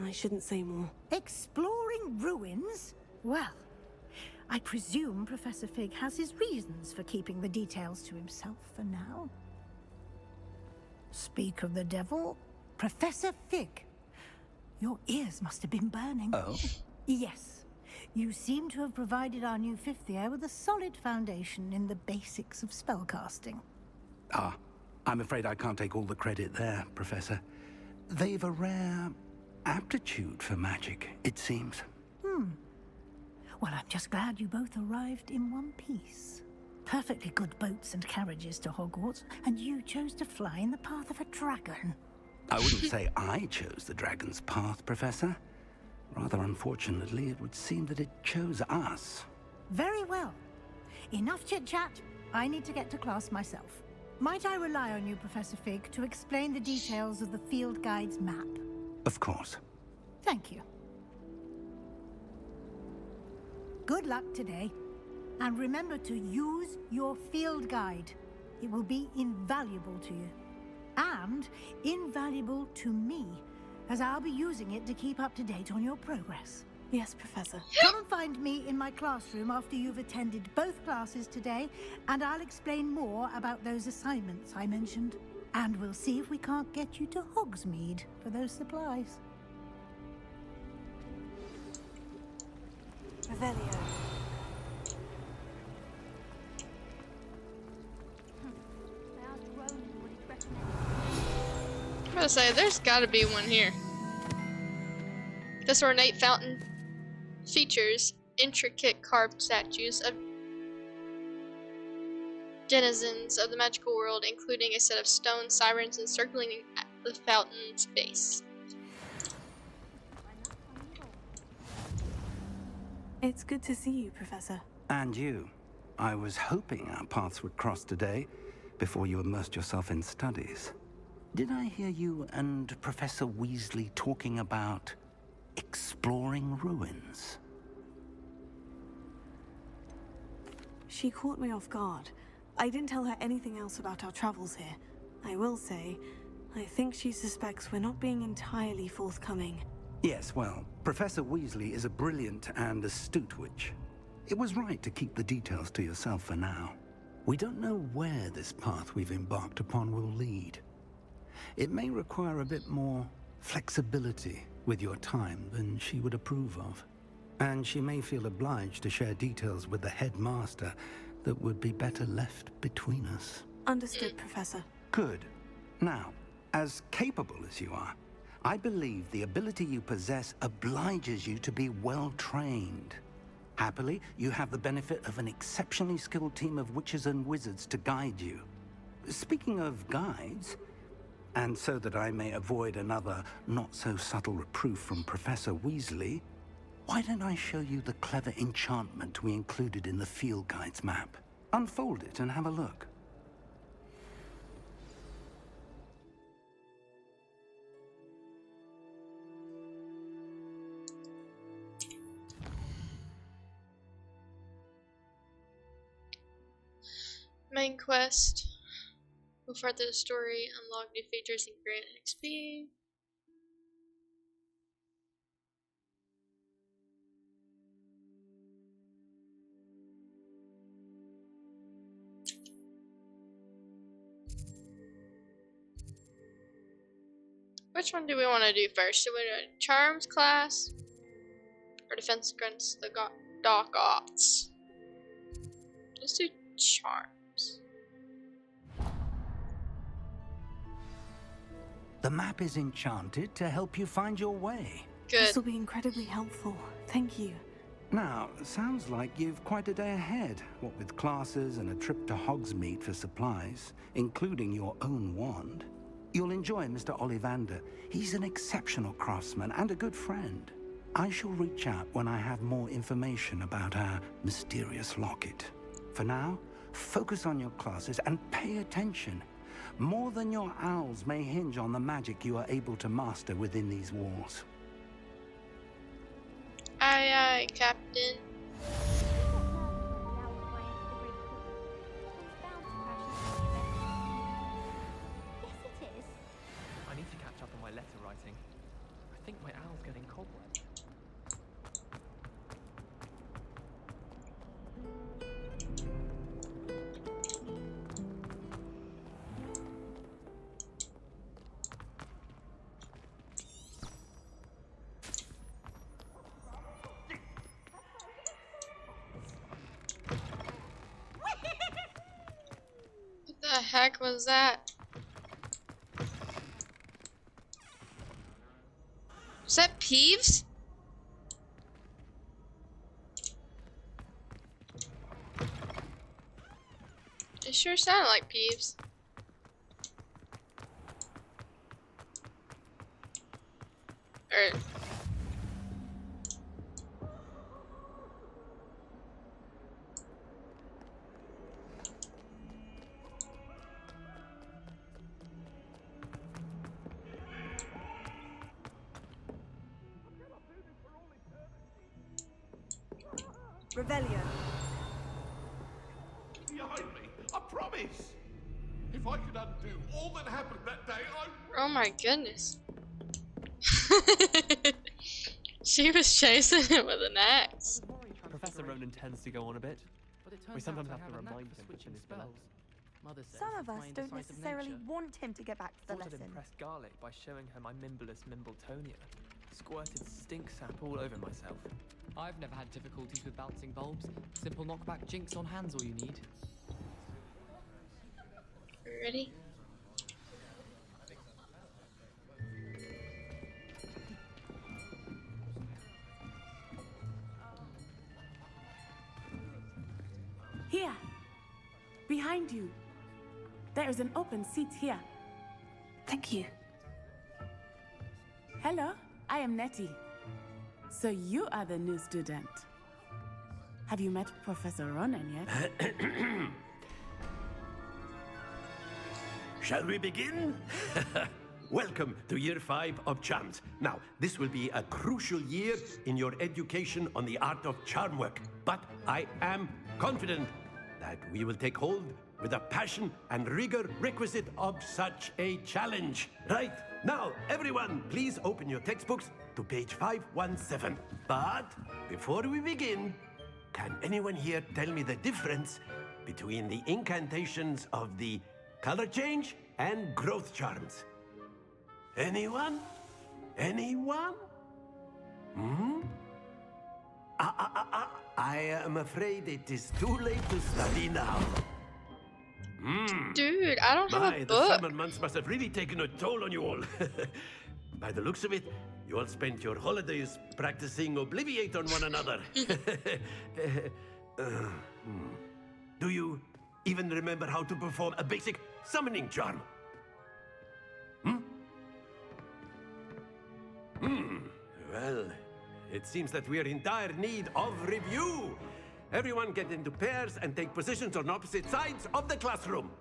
I shouldn't say more. Exploring ruins? Well, I presume Professor Fig has his reasons for keeping the details to himself for now. Speak of the devil, Professor Fig. Your ears must have been burning. Oh? Yes. You seem to have provided our new 5th year with a solid foundation in the basics of spellcasting. Ah, I'm afraid I can't take all the credit there, Professor. They've a rare aptitude for magic, it seems. Well, I'm just glad you both arrived in one piece. Perfectly good boats and carriages to Hogwarts, and you chose to fly in the path of a dragon. I wouldn't say I chose the dragon's path, Professor. Rather unfortunately, it would seem that it chose us. Very well. Enough chit-chat. I need to get to class myself. Might I rely on you, Professor Fig, to explain the details of the field guide's map? Of course. Thank you. Good luck today. And remember to use your field guide. It will be invaluable to you. and invaluable to me, as I'll be using it to keep up to date on your progress. Yes, Professor. Come and find me in my classroom after you've attended both classes today, and I'll explain more about those assignments I mentioned. And we'll see if we can't get you to Hogsmeade for those supplies. Revelio. I'm gonna say, there's gotta be one here. This ornate fountain features intricate carved statues of denizens of the magical world, including a set of stone sirens encircling the fountain's base. It's good to see you, Professor. And you. I was hoping our paths would cross today, before you immersed yourself in studies. Did I hear you and Professor Weasley talking about exploring ruins? She caught me off guard. I didn't tell her anything else about our travels here. I will say, I think she suspects we're not being entirely forthcoming. Yes, well, Professor Weasley is a brilliant and astute witch. It was right to keep the details to yourself for now. We don't know where this path we've embarked upon will lead. It may require a bit more flexibility with your time than she would approve of. And she may feel obliged to share details with the headmaster that would be better left between us. Understood, Professor. Good. Now, as capable as you are, I believe the ability you possess obliges you to be well trained. Happily, you have the benefit of an exceptionally skilled team of witches and wizards to guide you. Speaking of guides, and so that I may avoid another not-so-subtle reproof from Professor Weasley, why don't I show you the clever enchantment we included in the field guide's map? Unfold it and have a look. Main quest. Go further the story, unlock new features, and grant XP. Which one do we want to do first? Do we do Charms class or defense against the Dark Arts? Let's do Charms. The map is enchanted to help you find your way. Good. This will be incredibly helpful. Thank you. Now, sounds like you've quite a day ahead, what with classes and a trip to Hogsmeade for supplies, including your own wand. You'll enjoy Mr. Ollivander. He's an exceptional craftsman and a good friend. I shall reach out when I have more information about our mysterious locket. For now, focus on your classes and pay attention. More than your owls may hinge on the magic you are able to master within these walls. Aye, aye, Captain. I need to catch up on my letter writing. I think my owl's getting cobwebs. What the heck was that? Was that Peeves? It sure sounded like Peeves. Or Revelio. Behind me, I promise! If If I could undo all that happened that day, Oh my goodness. She was chasing him with an axe. Professor Ronen tends to go on a bit. We sometimes have to remind him to finish spells. Some of us don't necessarily want him to get back to the Thought I'd lesson. impress Garlic by showing her my Mimbleless Mimbletonia. Squirted stink sap all over myself. I've never had difficulties with bouncing bulbs. Simple knockback jinx on hand's all you need. Ready? Here. Behind you. There is an open seat here. Thank you. Hello, I am Nettie. So you are the new student. Have you met Professor Ronen yet? Shall we begin? Welcome to Year 5 of Chams. Now, this will be a crucial year in your education on the art of charm work. But I am confident that we will take hold with the passion and rigor requisite of such a challenge. Right, now, everyone, please open your textbooks to page 517. But before we begin, can anyone here tell me the difference between the incantations of the color change and growth charms? Anyone? Anyone? Hmm? I am afraid it is too late to study now. Dude, I don't have a The book. summer months must have really taken a toll on you all. By the looks of it, you all spent your holidays practicing Obliviate on one another. Do you even remember how to perform a basic summoning charm? Well, it seems that we are in dire need of review. Everyone get into pairs and take positions on opposite sides of the classroom.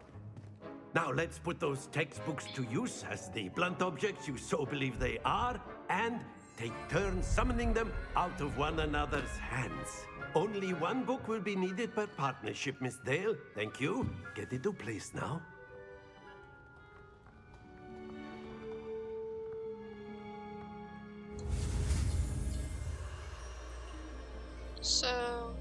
Now let's put those textbooks to use as the blunt objects you so believe they are, and take turns summoning them out of one another's hands. Only one book will be needed per partnership, Miss Dale. Thank you. Get into place now. So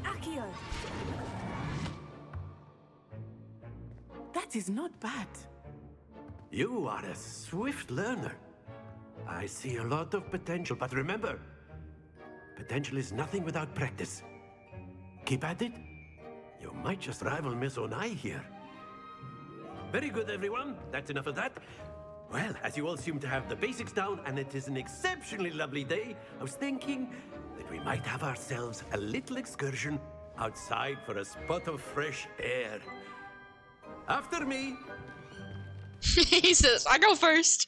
Accio! That is not bad. You are a swift learner. I see a lot of potential, but remember, potential is nothing without practice. Keep at it. You might just rival Miss Onai here. Very good, everyone. That's enough of that. Well, as you all seem to have the basics down, and it is an exceptionally lovely day, I was thinking that we might have ourselves a little excursion outside for a spot of fresh air. After me. he says, I go first.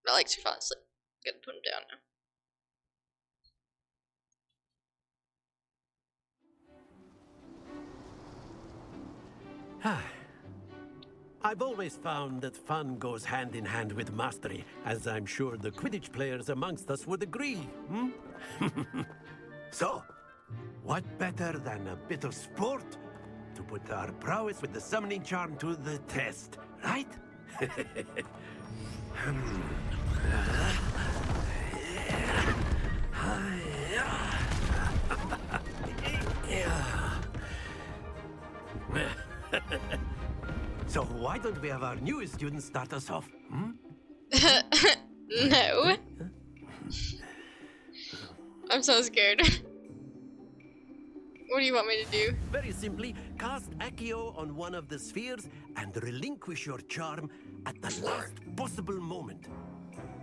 I like to fall asleep. Gotta put him down now. I've always found that fun goes hand in hand with mastery, as I'm sure the Quidditch players amongst us would agree, So, what better than a bit of sport to put our prowess with the summoning charm to the test, right? So why don't we have our newest student start us off? No. I'm so scared. What do you want me to do? Very simply, cast Accio on one of the spheres and relinquish your charm at the last possible moment.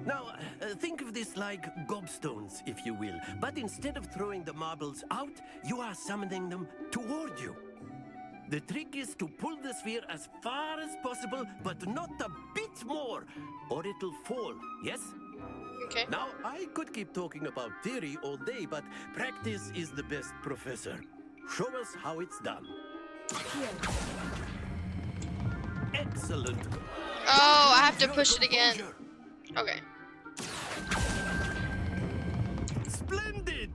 Now, think of this like gobstones, if you will. But instead of throwing the marbles out, you are summoning them toward you. The trick is to pull the sphere as far as possible, but not a bit more, or it'll fall, yes? Okay. Now, I could keep talking about theory all day, but practice is the best professor. Show us how it's done. Excellent. Oh, I have to push it again. Okay. Splendid!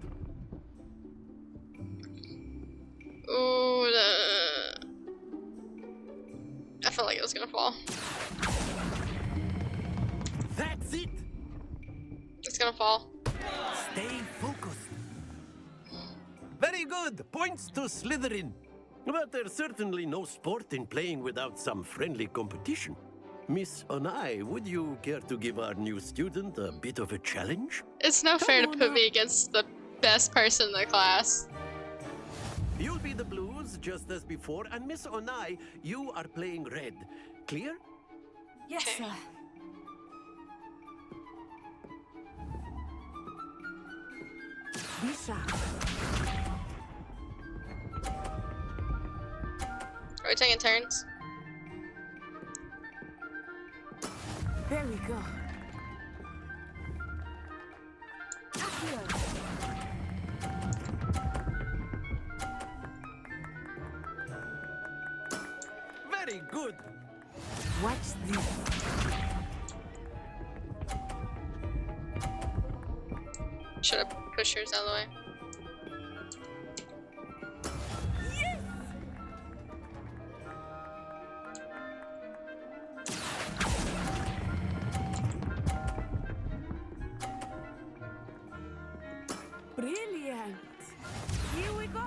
Ooh, I felt like it was gonna fall. That's it! It's gonna fall. Stay focused. Very good. Points to Slytherin. But there's certainly no sport in playing without some friendly competition. Miss Onai, would you care to give our new student a bit of a challenge? It's no fair to put me against the best person in the class. You'll be the blues, just as before, and Miss Onai, you are playing red. Clear? Yes, sir. Be sharp. Are we taking turns? There we go. Very good. Watch this. Should have pushed yours out of the way. Brilliant. Here we go.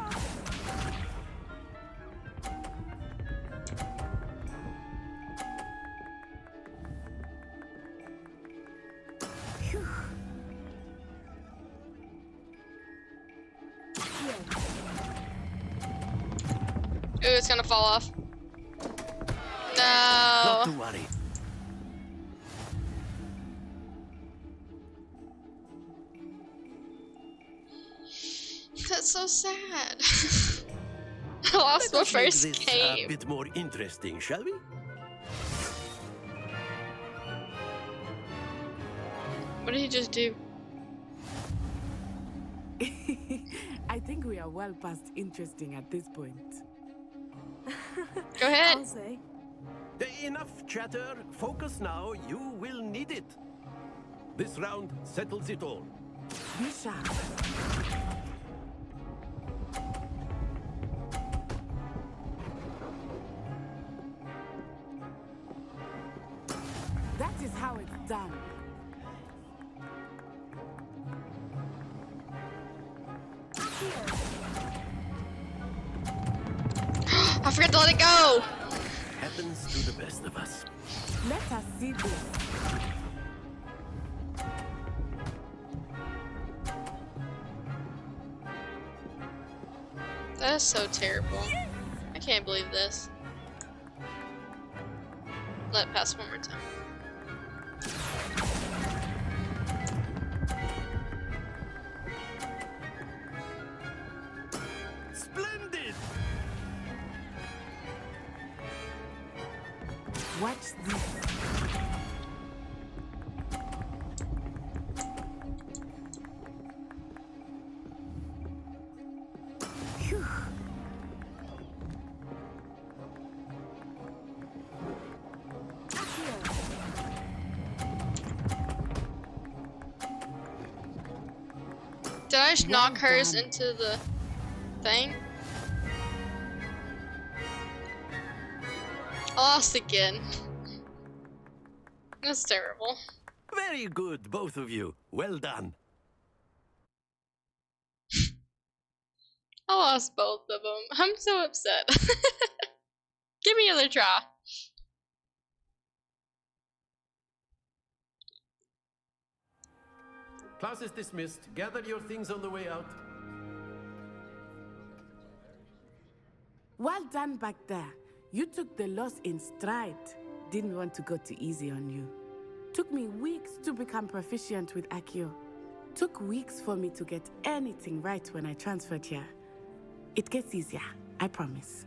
Phew. Ooh, it's gonna fall off. Not No. to worry. That's so sad. I lost my Let's make first this game. a bit more interesting, shall we? What did he just do? I think we are well past interesting at this point. Go ahead. I'll say. Enough chatter. Focus now. You will need it. This round settles it all. Be sharp. That is how it's done. I forgot to let it go. Happens to the best of us. Let us see this. That is so terrible. I can't believe this. Let it pass one more time. Splendid! Watch this. Phew. Did I just knock hers into the thing? I lost again. That's terrible. Very good, both of you. Well done. I lost both of them. I'm so upset. Give me another try. Class is dismissed. Gather your things on the way out. Well done back there. You took the loss in stride. Didn't want to go too easy on you. Took me weeks to become proficient with Accio. Took weeks for me to get anything right when I transferred here. It gets easier, I promise.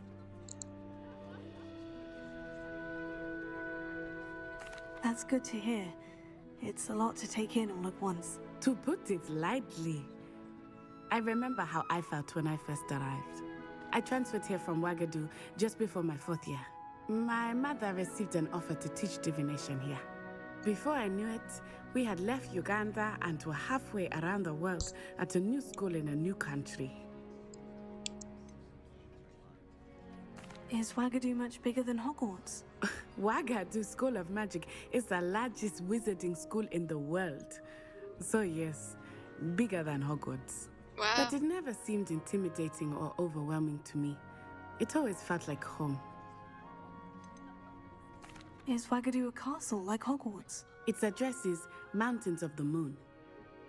That's good to hear. It's a lot to take in all at once. To put it lightly, I remember how I felt when I first arrived. I transferred here from Wagadu just before my 4th year. My mother received an offer to teach divination here. Before I knew it, we had left Uganda and were halfway around the world at a new school in a new country. Is Wagadu much bigger than Hogwarts? Wagadu School of Magic is the largest wizarding school in the world. So yes, bigger than Hogwarts. Wow. But it never seemed intimidating or overwhelming to me. It always felt like home. Is Wagadu a castle like Hogwarts? Its address is Mountains of the Moon.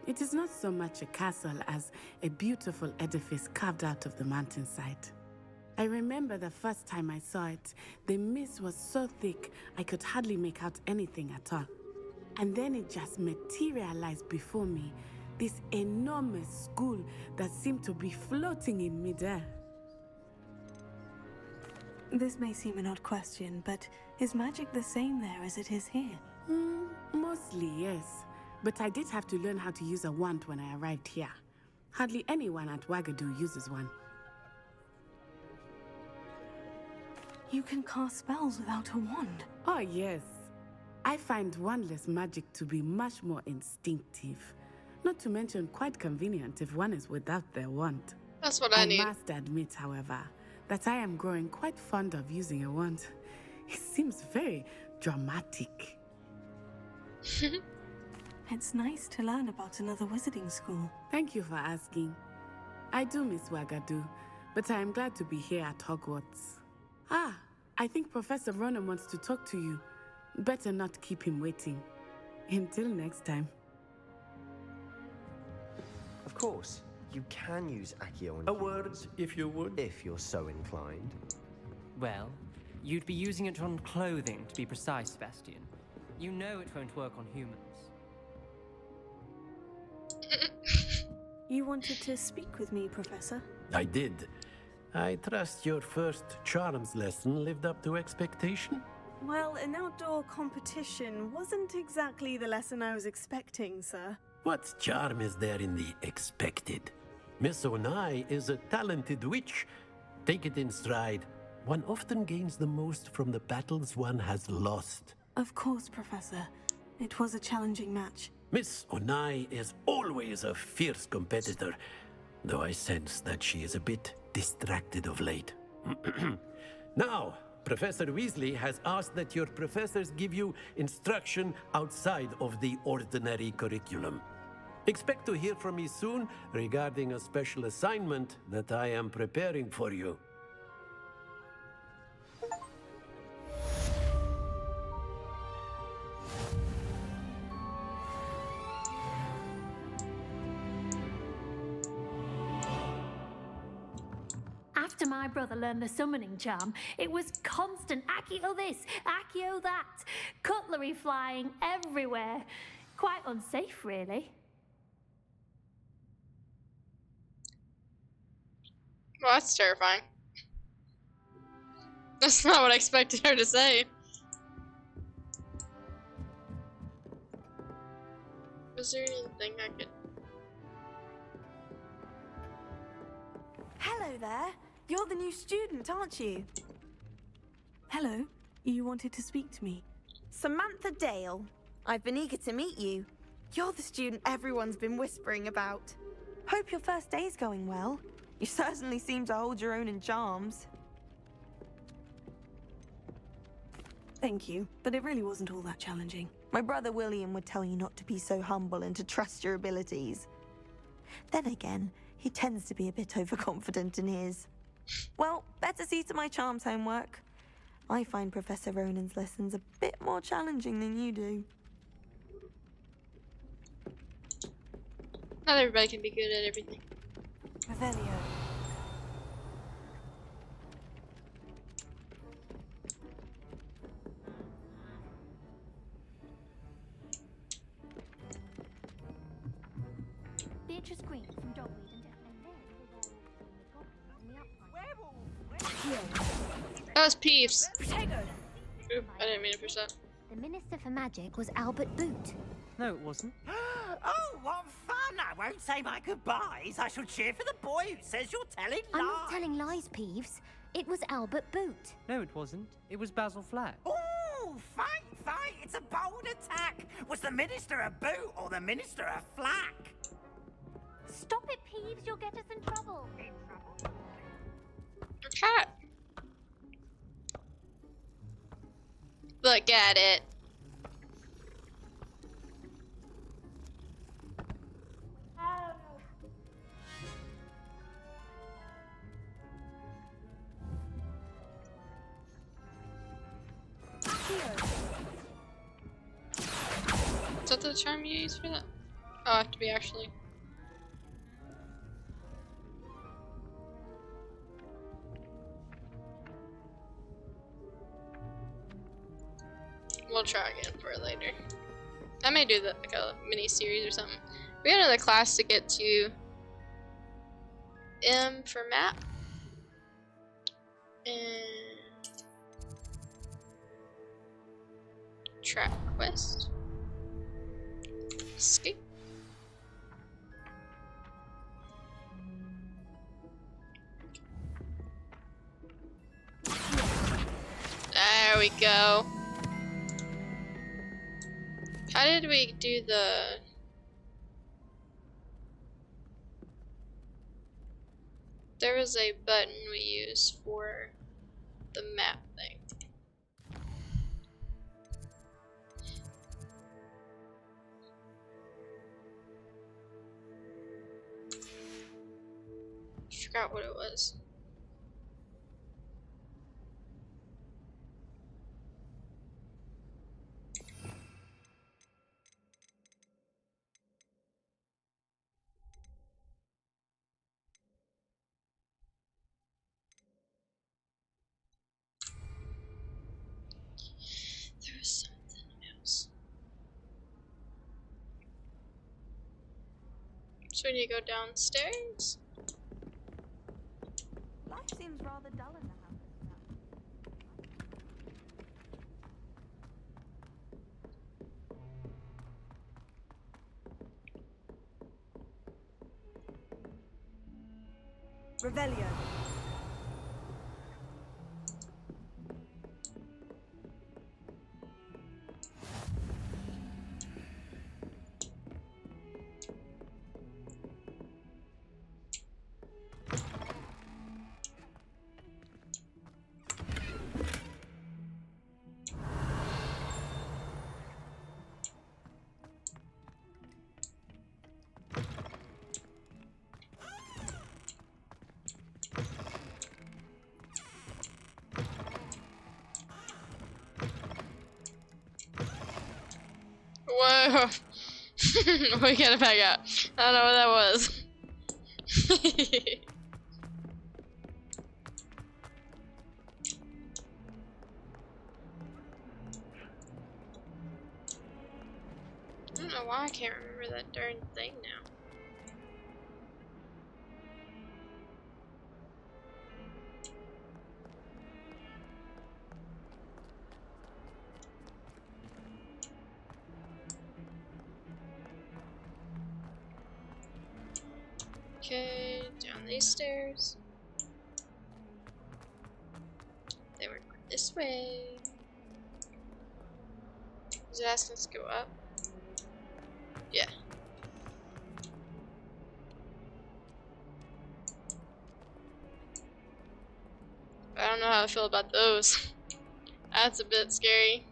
It is not so much a castle as a beautiful edifice carved out of the mountainside. I remember the first time I saw it, the mist was so thick I could hardly make out anything at all. And then it just materialized before me, this enormous school that seemed to be floating in midair. This may seem an odd question, but is magic the same there as it is here? Mostly, yes. But I did have to learn how to use a wand when I arrived here. Hardly anyone at Wagadu uses one. You can cast spells without a wand? Oh, yes. I find wandless magic to be much more instinctive. Not to mention quite convenient if one is without their wand. That's what I need. I must admit, however, that I am growing quite fond of using a wand. It seems very dramatic. It's nice to learn about another wizarding school. Thank you for asking. I do miss Wagadu, but I am glad to be here at Hogwarts. Ah, I think Professor Ronen wants to talk to you. Better not keep him waiting. Until next time. Of course, you can use Accio on A word, if you would. if you're so inclined. Well, you'd be using it on clothing, to be precise, Sebastian. You know it won't work on humans. You wanted to speak with me, Professor? I did. I trust your first Charms lesson lived up to expectation? Well, an outdoor competition wasn't exactly the lesson I was expecting, sir. What charm is there in the expected? Miss Onai is a talented witch. Take it in stride. One often gains the most from the battles one has lost. Of course, Professor. It was a challenging match. Miss Onai is always a fierce competitor, though I sense that she is a bit distracted of late. Now, Professor Weasley has asked that your professors give you instruction outside of the ordinary curriculum. Expect to hear from me soon regarding a special assignment that I am preparing for you. After my brother learned the summoning charm, it was constant Accio this, Accio that, cutlery flying everywhere. Quite unsafe, really. Well, that's terrifying. That's not what I expected her to say. Was there anything I could... Hello there. You're the new student, aren't you? Hello. You wanted to speak to me? Samantha Dale. I've been eager to meet you. You're the student everyone's been whispering about. Hope your first day's going well. You certainly seem to hold your own in charms. Thank you, but it really wasn't all that challenging. My brother William would tell you not to be so humble and to trust your abilities. Then again, he tends to be a bit overconfident in his. Well, better see to my charms homework. I find Professor Ronen's lessons a bit more challenging than you do. Not everybody can be good at everything. Revelio. Beatrice Green from Dogweed That was Peeves. Oop, I didn't mean to push that. The Minister for Magic was Albert Boot. No, it wasn't. Oh, what fun! I won't say my goodbyes. I shall cheer for the boy who says you're telling lies. I'm not telling lies, Peeves. It was Albert Boot. No, it wasn't. It was Basil Flack. Ooh, fight! It's a bold attack! Was the Minister a boot or the Minister a flack? Stop it, Peeves. You'll get us in trouble. Cat. Look at it. Is that the charm you use for that? Oh, I have to be actually. We'll try again for it later. I may do like a mini series or something. We got another class to get to. M for map. And track quest. Escape. There we go. How did we do the... There was a button we used for the map thing. Forgot what it was. There was something else. So we need to go downstairs. Life seems rather dull in the house. Revelio. Whoa. We gotta back out. I don't know what that was. I don't know why I can't remember that darn thing now. Okay, down these stairs. Then we're going this way. Is it asking us to go up? Yeah. I don't know how I feel about those. That's a bit scary.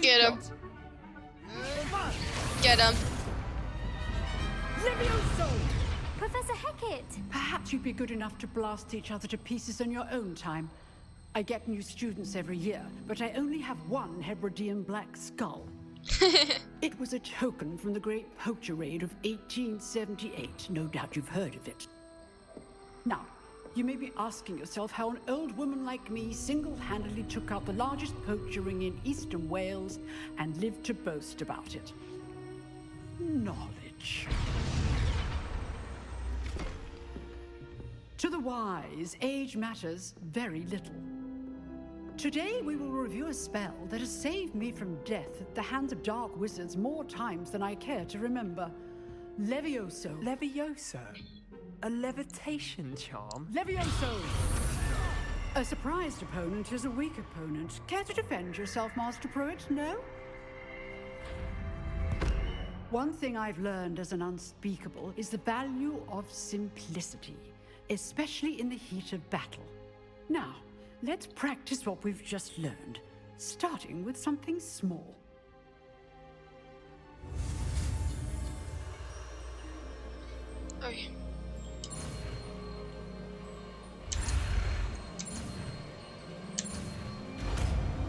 Get him. Get him. Professor Hecat! Perhaps you'd be good enough to blast each other to pieces on your own time. I get new students every year, but I only have one Hebridean black skull. It was a token from the Great Poacher Raid of 1878. No doubt you've heard of it. Now, you may be asking yourself how an old woman like me single-handedly took out the largest poacher ring in eastern Wales and lived to boast about it. Knowledge. To the wise, age matters very little. Today we will review a spell that has saved me from death at the hands of dark wizards more times than I care to remember. Levioso. Levioso? A levitation charm? Levioso! A surprised opponent is a weak opponent. Care to defend yourself, Master Pruitt? No? One thing I've learned as an unspeakable is the value of simplicity, especially in the heat of battle. Now, let's practice what we've just learned, starting with something small. Okay.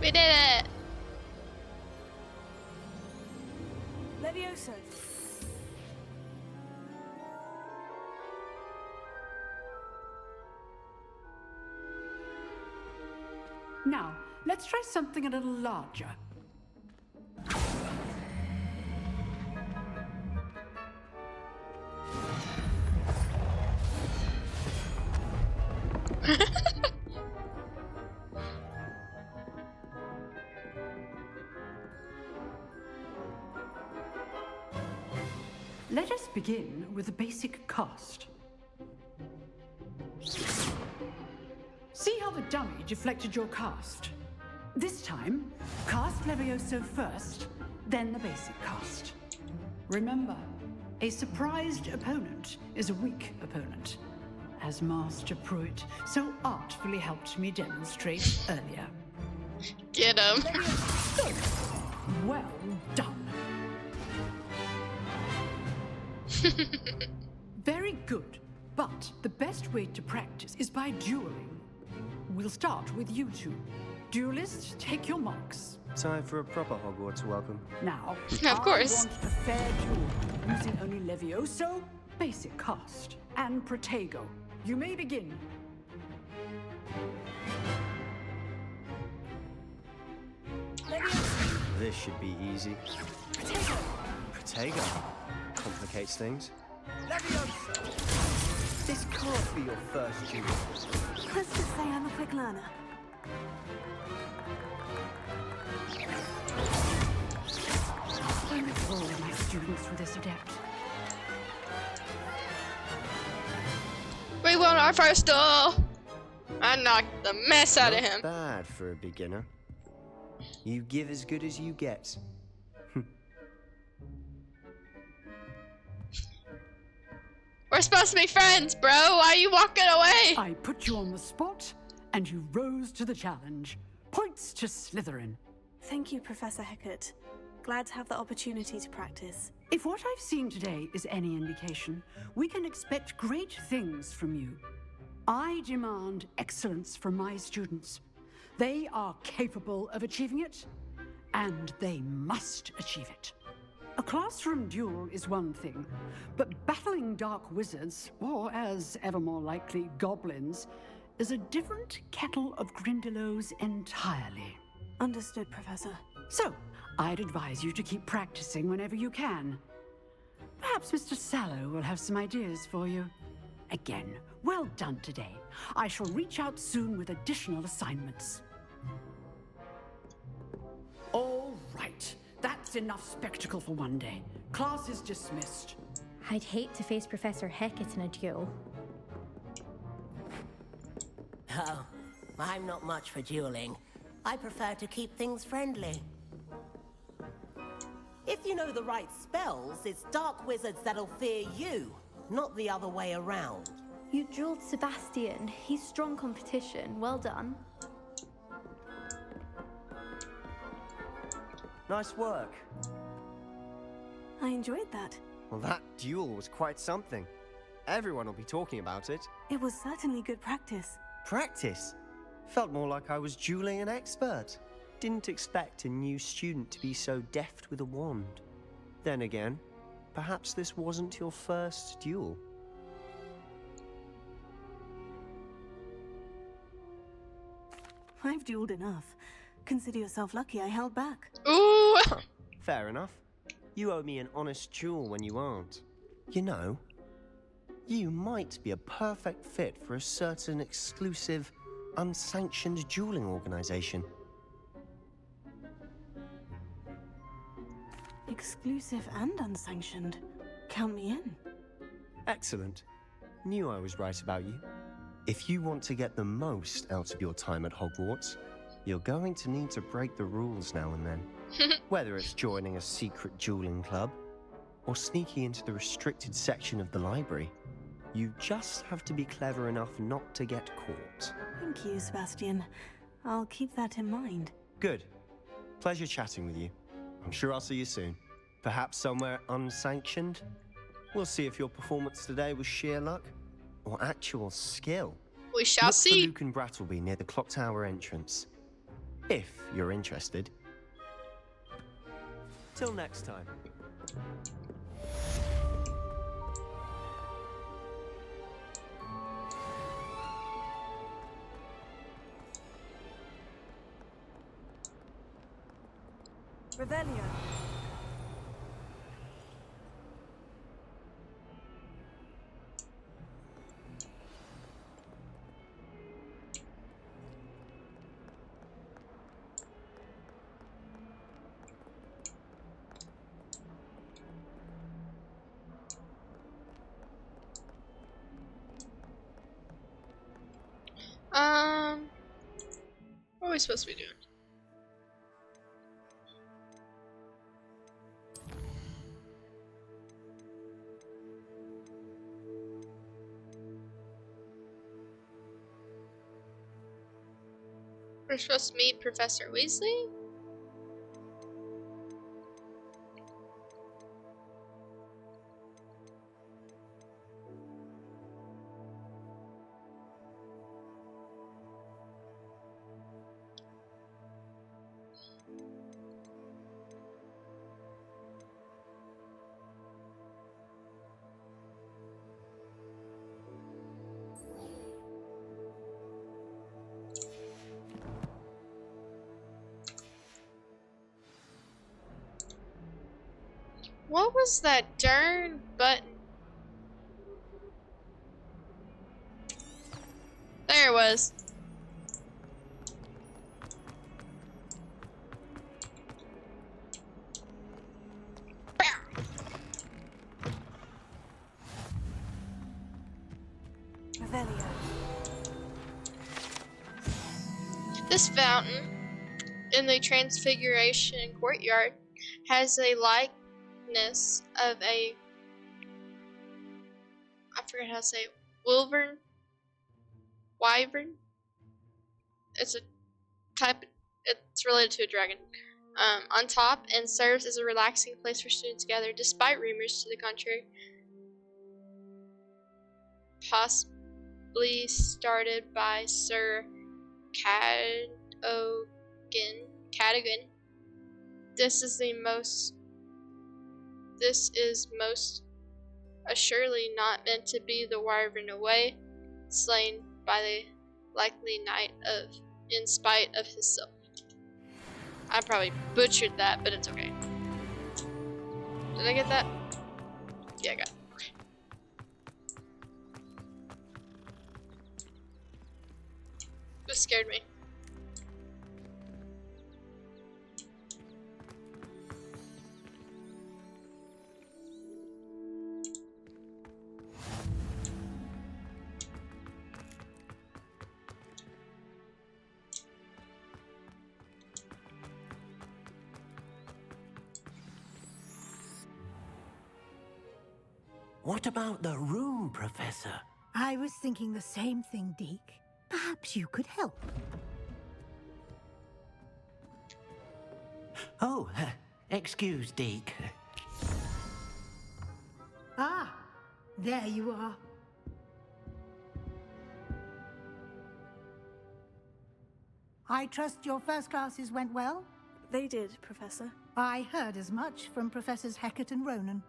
We did it! Levioso. Now, let's try something a little larger. Let us begin with a basic cast. See how the dummy deflected your cast? This time, cast Levioso first, then the basic cast. Remember, a surprised opponent is a weak opponent, as Master Pruitt so artfully helped me demonstrate earlier. Get him. Well done. Very good, but the best way to practice is by dueling. We'll start with you two. Duelists, take your marks. Time for a proper Hogwarts welcome. Now, of course. I want a fair duel, using only Levioso, basic cast, and Protego. You may begin. This should be easy. Protego complicates things. This can't be your first duel. Let's just say I'm a quick learner. I'm with all of my students for this adept. We won our first duel! I knocked the mess out of him. Not bad for a beginner. You give as good as you get. We're supposed to be friends, bro. Why are you walking away? I put you on the spot, and you rose to the challenge. Points to Slytherin. Thank you, Professor Hecat. Glad to have the opportunity to practice. If what I've seen today is any indication, we can expect great things from you. I demand excellence from my students. They are capable of achieving it, and they must achieve it. A classroom duel is one thing, but battling dark wizards, or as ever more likely, goblins, is a different kettle of Grindylows entirely. Understood, Professor. So, I'd advise you to keep practicing whenever you can. Perhaps Mr. Sallow will have some ideas for you. Again, well done today. I shall reach out soon with additional assignments. All right. That's enough spectacle for one day. Class is dismissed. I'd hate to face Professor Hecat in a duel. Oh, I'm not much for dueling. I prefer to keep things friendly. If you know the right spells, it's dark wizards that'll fear you, not the other way around. You dueled Sebastian. He's strong competition. Well done. Nice work. I enjoyed that. Well, that duel was quite something. Everyone will be talking about it. It was certainly good practice. Practice? Felt more like I was dueling an expert. Didn't expect a new student to be so deft with a wand. Then again, perhaps this wasn't your first duel. I've dueled enough. Consider yourself lucky I held back. Ooh! Fair enough. You owe me an honest duel when you aren't. You know, you might be a perfect fit for a certain exclusive unsanctioned dueling organization. Exclusive and unsanctioned. Count me in. Excellent. Knew I was right about you. If you want to get the most out of your time at Hogwarts, you're going to need to break the rules now and then. Whether it's joining a secret dueling club, or sneaking into the restricted section of the library, you just have to be clever enough not to get caught. Thank you, Sebastian. I'll keep that in mind. Good. Pleasure chatting with you. I'm sure I'll see you soon. Perhaps somewhere unsanctioned? We'll see if your performance today was sheer luck or actual skill. We shall Look see. for Luke and Brattleby near the clock tower entrance. If you're interested. Till next time. Revelio. What are we supposed to be doing? We're supposed to meet Professor Weasley? What was that darn button? There it was. Revelio. This fountain in the Transfiguration Courtyard has a likeness of a, I forget how to say it, wyvern. It's a type, it's related to a dragon. On top, and serves as a relaxing place for students to gather, despite rumors to the contrary. Possibly started by Sir Cadogan. This is most assuredly not meant to be the wyvern away, slain by the likely knight in spite of himself. I probably butchered that, but it's okay. Did I get that? Yeah, I got it. Okay. This scared me. What about the room, Professor? I was thinking the same thing, Deke. Perhaps you could help. Oh, excuse, Deke. Ah, there you are. I trust your first classes went well? They did, Professor. I heard as much from Professors Hecat and Ronen.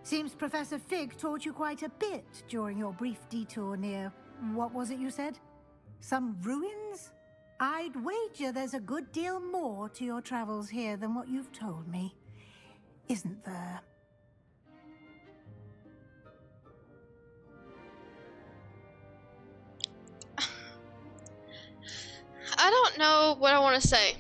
Seems Professor Fig taught you quite a bit during your brief detour near... what was it you said? Some ruins? I'd wager there's a good deal more to your travels here than what you've told me. Isn't there? I don't know what I want to say.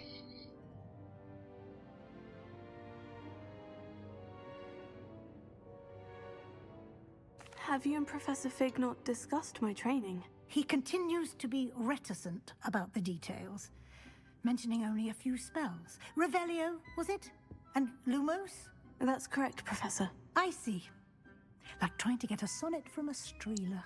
Have you and Professor Fig not discussed my training? He continues to be reticent about the details, mentioning only a few spells. Revelio, was it? And Lumos? That's correct, Professor. I see. Like trying to get a sonnet from a streeler.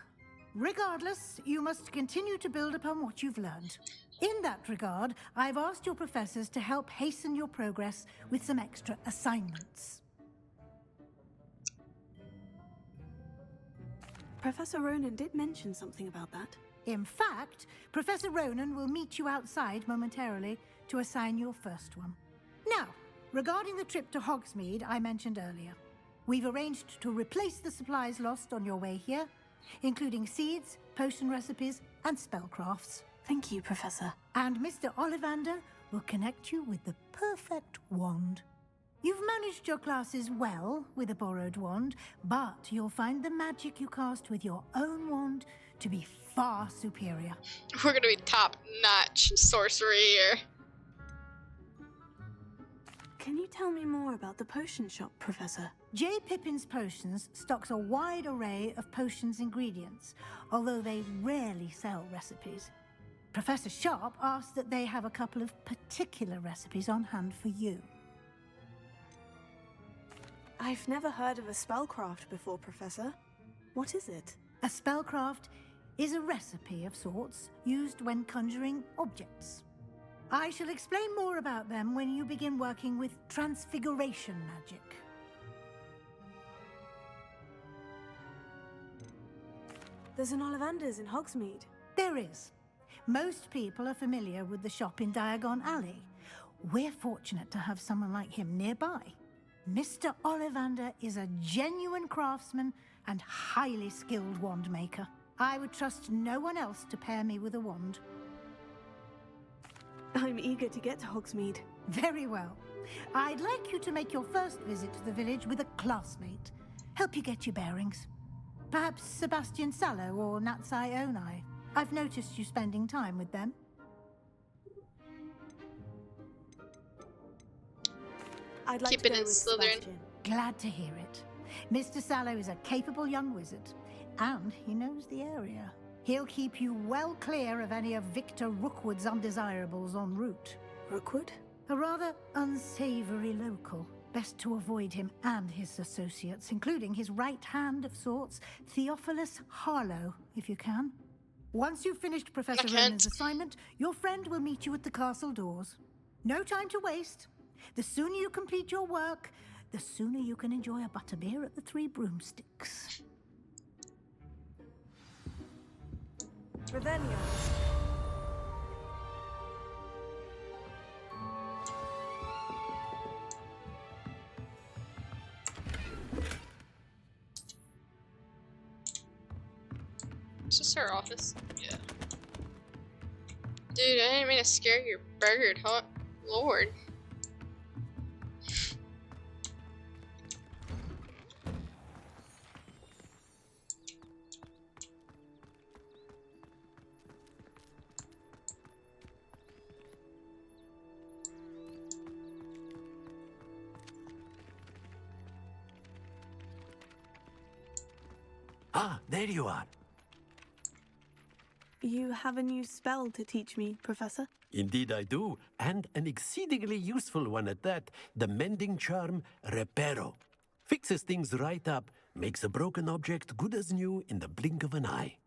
Regardless, you must continue to build upon what you've learned. In that regard, I've asked your professors to help hasten your progress with some extra assignments. Professor Ronen did mention something about that. In fact, Professor Ronen will meet you outside momentarily to assign your first one. Now, regarding the trip to Hogsmeade I mentioned earlier, we've arranged to replace the supplies lost on your way here, including seeds, potion recipes, and spellcrafts. Thank you, Professor. And Mr. Ollivander will connect you with the perfect wand. You've managed your classes well with a borrowed wand, but you'll find the magic you cast with your own wand to be far superior. We're gonna be top-notch sorcery here. Can you tell me more about the potion shop, Professor? J. Pippin's Potions stocks a wide array of potions ingredients, although they rarely sell recipes. Professor Sharp asked that they have a couple of particular recipes on hand for you. I've never heard of a spellcraft before, Professor. What is it? A spellcraft is a recipe of sorts used when conjuring objects. I shall explain more about them when you begin working with transfiguration magic. There's an Ollivander's in Hogsmeade. There is. Most people are familiar with the shop in Diagon Alley. We're fortunate to have someone like him nearby. Mr. Ollivander is a genuine craftsman and highly skilled wand maker. I would trust no one else to pair me with a wand. I'm eager to get to Hogsmeade. Very well. I'd like you to make your first visit to the village with a classmate. Help you get your bearings. Perhaps Sebastian Sallow or Natsai Onai. I've noticed you spending time with them. I'd like Keep to it go in with Slytherin. Sebastian. Glad to hear it. Mr. Sallow is a capable young wizard, and he knows the area. He'll keep you well clear of any of Victor Rookwood's undesirables en route. Rookwood? A rather unsavory local. Best to avoid him and his associates, including his right hand of sorts, Theophilus Harlow, if you can. Once you've finished Professor Ronen's assignment, your friend will meet you at the castle doors. No time to waste. The sooner you complete your work, the sooner you can enjoy a butterbeer at the Three Broomsticks. Revelio. Is this our office? Yeah. Dude, I didn't mean to scare your bird, huh? Lord. Ah, there you are. You have a new spell to teach me, Professor? Indeed I do, and an exceedingly useful one at that. The mending charm, Reparo. Fixes things right up, makes a broken object good as new in the blink of an eye.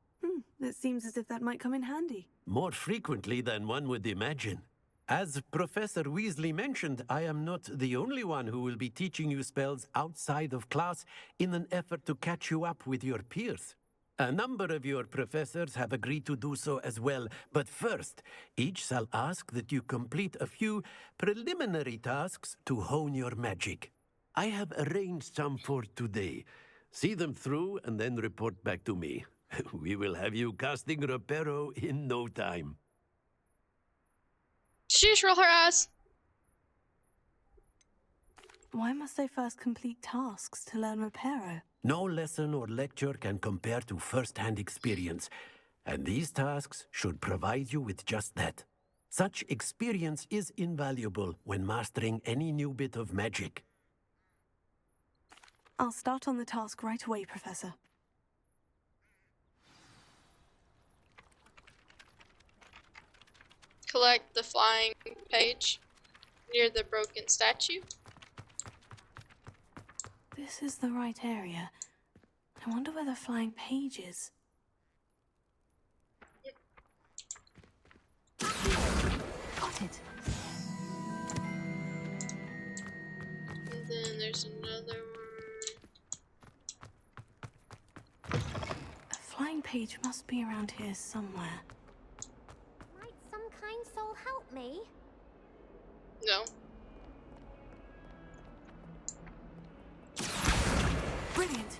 It seems as if that might come in handy. More frequently than one would imagine. As Professor Weasley mentioned, I am not the only one who will be teaching you spells outside of class in an effort to catch you up with your peers. A number of your professors have agreed to do so as well, but first, each shall ask that you complete a few preliminary tasks to hone your magic. I have arranged some for today. See them through and then report back to me. We will have you casting Reparo in no time. She just roll her eyes. Why must I first complete tasks to learn Reparo? No lesson or lecture can compare to first-hand experience, and these tasks should provide you with just that. Such experience is invaluable when mastering any new bit of magic. I'll start on the task right away, Professor. Collect the flying page near the broken statue. This is the right area. I wonder where the flying page is. Got it. And then there's another one. A flying page must be around here somewhere. Might some kind soul help me? No. Brilliant.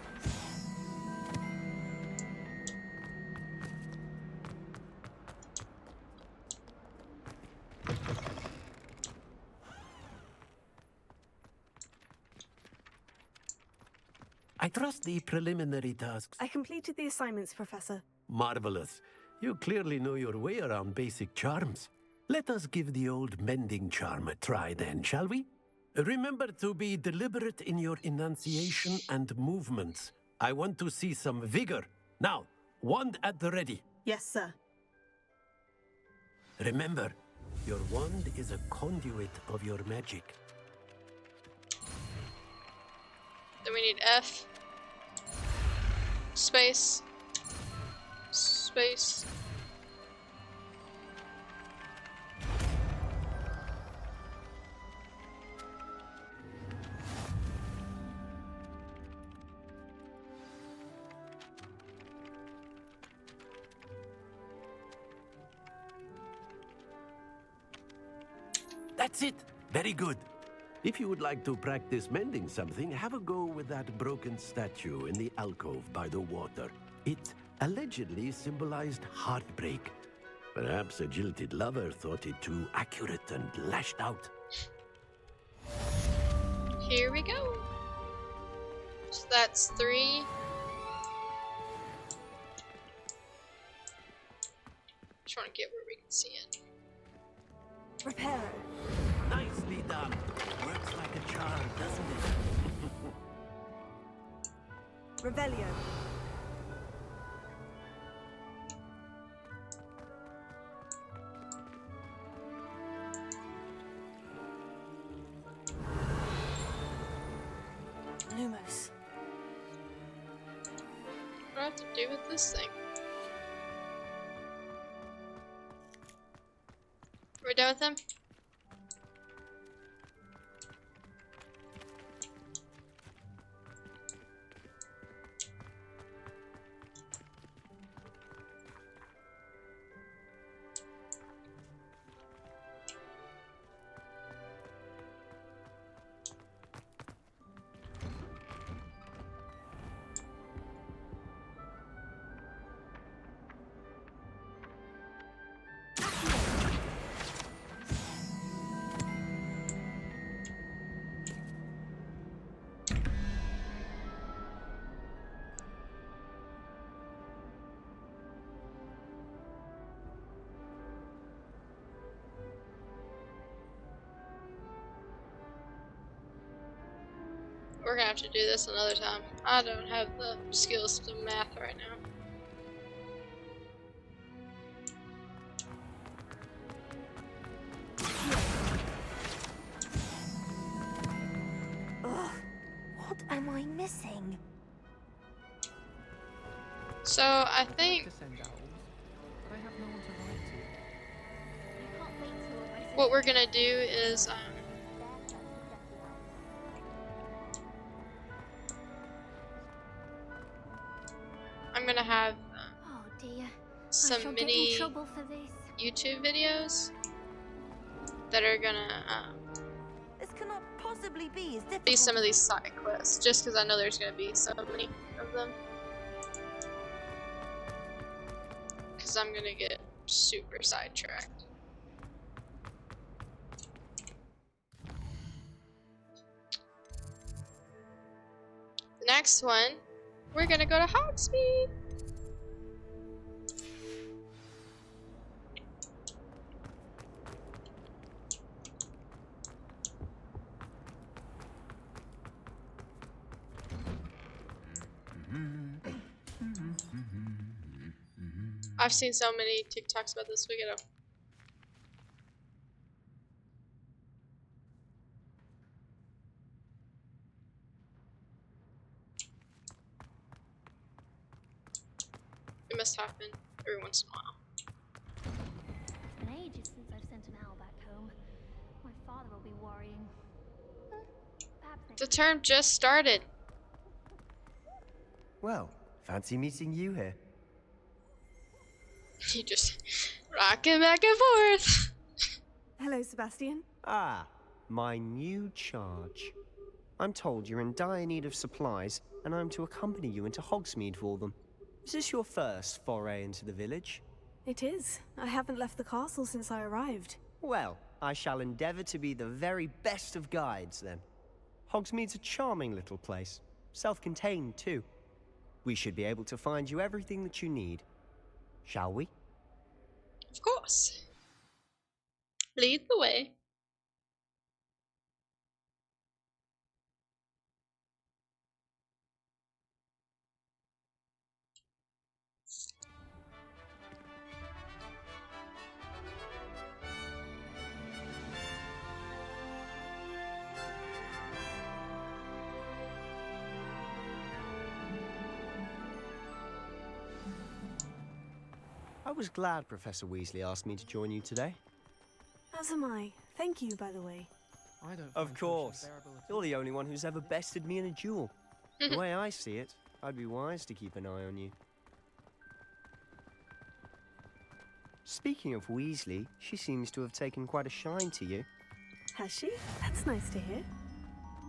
I trust the preliminary tasks. I completed the assignments, Professor. Marvelous. You clearly know your way around basic charms. Let us give the old mending charm a try then, shall we? Remember to be deliberate in your enunciation and movements. I want to see some vigor. Now, wand at the ready. Yes, sir. Remember, your wand is a conduit of your magic. Then we need F. Space. Space. That's it. Very good. If you would like to practice mending something, have a go with that broken statue in the alcove by the water. It allegedly symbolized heartbreak. Perhaps a jilted lover thought it too accurate and lashed out. Here we go. So that's 3. Just want to get where we can see it. Reparo. Nicely done. Works like a charm, doesn't it? Revelio. Lumos. What do I have to do with this thing? We're done with him? We're gonna have to do this another time. I don't have the skills to math right now. Ugh, what am I missing? So I think what we're gonna do is I'm gonna have Oh dear. some I shall mini get in trouble for this. YouTube videos that are gonna This cannot possibly be as difficult. be some of these side quests, just because I know there's gonna be so many of them. Because I'm gonna get super sidetracked. The next one, we're gonna go to Hogsmeade. I've seen so many TikToks about this. We gotta. It must happen every once in a while. It's been ages since I've sent an owl back home. My father will be worrying. Perhaps The term just started. Well, fancy meeting you here. You just rocking back and forth. Hello, Sebastian. Ah, my new charge. I'm told you're in dire need of supplies, and I'm to accompany you into Hogsmeade for them. Is this your first foray into the village? It is. I haven't left the castle since I arrived. Well, I shall endeavor to be the very best of guides, then. Hogsmeade's a charming little place. Self-contained, too. We should be able to find you everything that you need. Shall we? Of course. Lead the way. I was glad Professor Weasley asked me to join you today. As am I. Thank you, by the way. I don't. Of course. You're the only one who's ever bested me in a duel. The way I see it, I'd be wise to keep an eye on you. Speaking of Weasley, she seems to have taken quite a shine to you. Has she? That's nice to hear.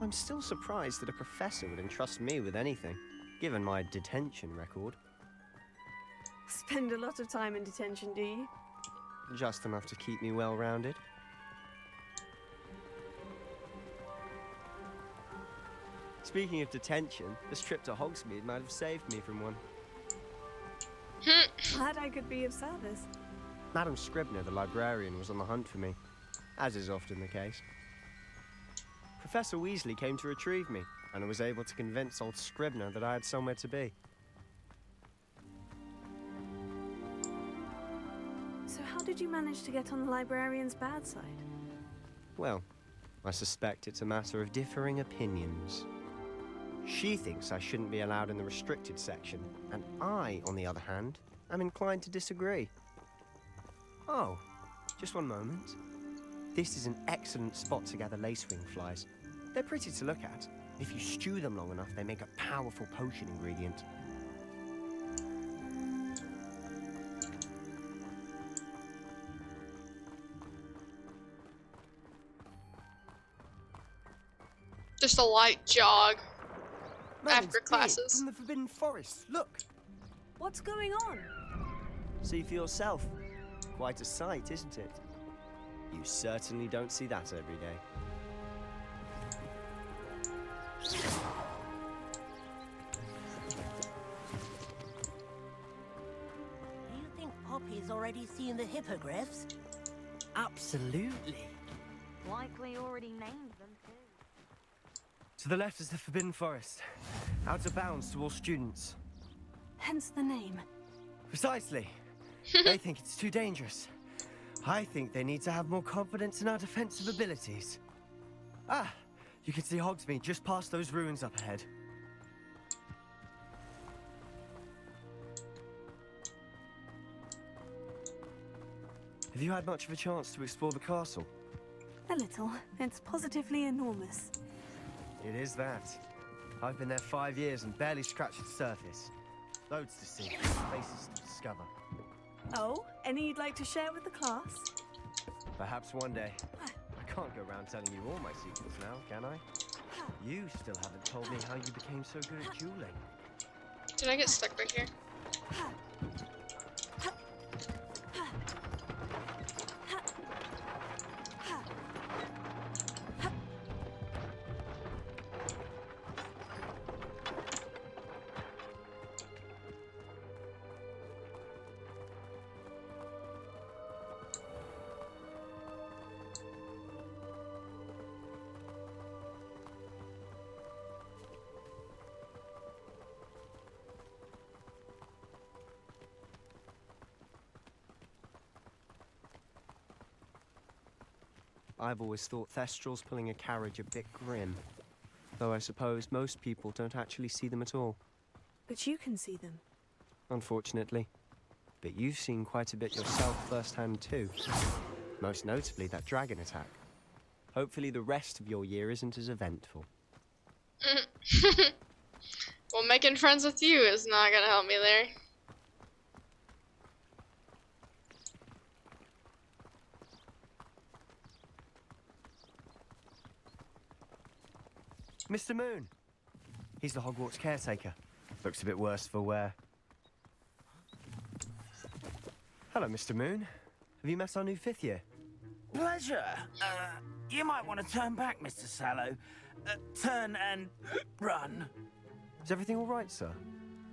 I'm still surprised that a professor would entrust me with anything, given my detention record. Spend a lot of time in detention, do you? Just enough to keep me well-rounded. Speaking of detention, this trip to Hogsmeade might have saved me from one. Glad I could be of service. Madam Scribner, the librarian, was on the hunt for me, as is often the case. Professor Weasley came to retrieve me, and I was able to convince old Scribner that I had somewhere to be. So how did you manage to get on the librarian's bad side? Well, I suspect it's a matter of differing opinions. She thinks I shouldn't be allowed in the restricted section, and I, on the other hand, am inclined to disagree. Oh, just one moment. This is an excellent spot to gather lacewing flies. They're pretty to look at. If you stew them long enough, they make a powerful potion ingredient. Just a light jog Merlin's after beard classes. from the Forbidden Forest. Look! What's going on? See for yourself. Quite a sight, isn't it? You certainly don't see that every day. Do you think Poppy's already seen the hippogriffs? Absolutely. Likely already named them too. To the left is the Forbidden Forest. Out of bounds to all students. Hence the name. Precisely. They think it's too dangerous. I think they need to have more confidence in our defensive abilities. Ah, you can see Hogsmeade just past those ruins up ahead. Have you had much of a chance to explore the castle? A little. It's positively enormous. It is that. I've been there 5 years and barely scratched the surface. Loads to see, places to discover. Oh, any you'd like to share with the class? Perhaps one day. I can't go around telling you all my secrets now, can I? You still haven't told me how you became so good at dueling. Did I get stuck right here? I've always thought Thestrals pulling a carriage a bit grim. Though I suppose most people don't actually see them at all. But you can see them. Unfortunately. But you've seen quite a bit yourself firsthand too. Most notably that dragon attack. Hopefully the rest of your year isn't as eventful. Well, making friends with you is not gonna help me there. Mr. Moon! He's the Hogwarts caretaker. Looks a bit worse for wear. Hello, Mr. Moon. Have you met our new 5th year? Pleasure. You might want to turn back, Mr. Sallow. Turn and run. Is everything all right, sir?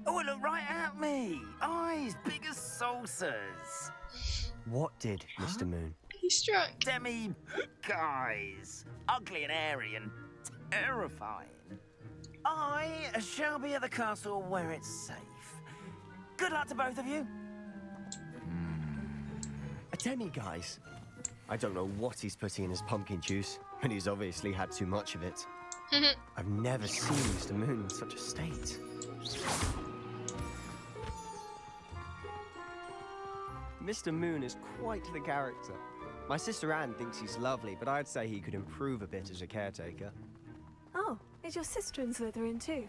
Oh, look right at me. Eyes big as saucers. What did, Mr. Moon? He's drunk. Demi guys. Ugly and airy and terrifying. I shall be at the castle where it's safe. Good luck to both of you. A demi-guise? I don't know what he's putting in his pumpkin juice, and he's obviously had too much of it. I've never seen Mr. Moon in such a state. Mr. Moon is quite the character. My sister Anne thinks he's lovely, but I'd say he could improve a bit as a caretaker. Oh, is your sister in Slytherin too?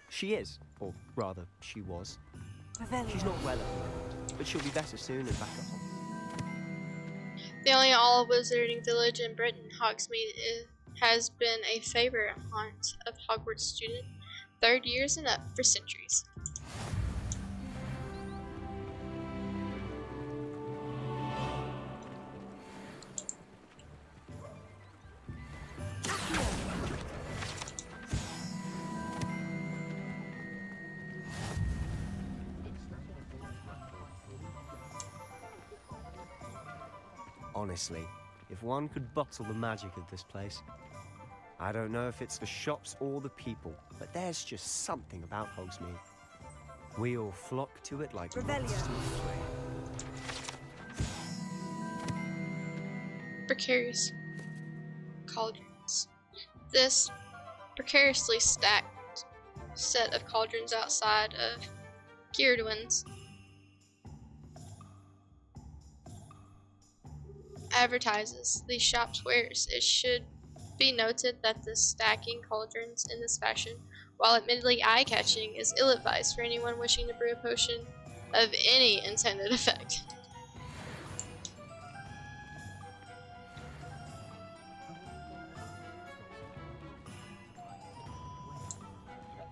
She is, or rather, she was. Revelio. She's not well at the moment, but she'll be better soon and back at home. The only all-wizarding village in Britain, Hogsmeade, has been a favorite haunt of Hogwarts student 3rd years and up for centuries. Honestly, if one could bottle the magic of this place. I don't know if it's the shops or the people, but there's just something about Hogsmeade. We all flock to it like monsters. Precarious cauldrons. This precariously stacked set of cauldrons outside of Geardwin's advertises these shops' wares. It should be noted that the stacking cauldrons in this fashion, while admittedly eye-catching, is ill-advised for anyone wishing to brew a potion of any intended effect.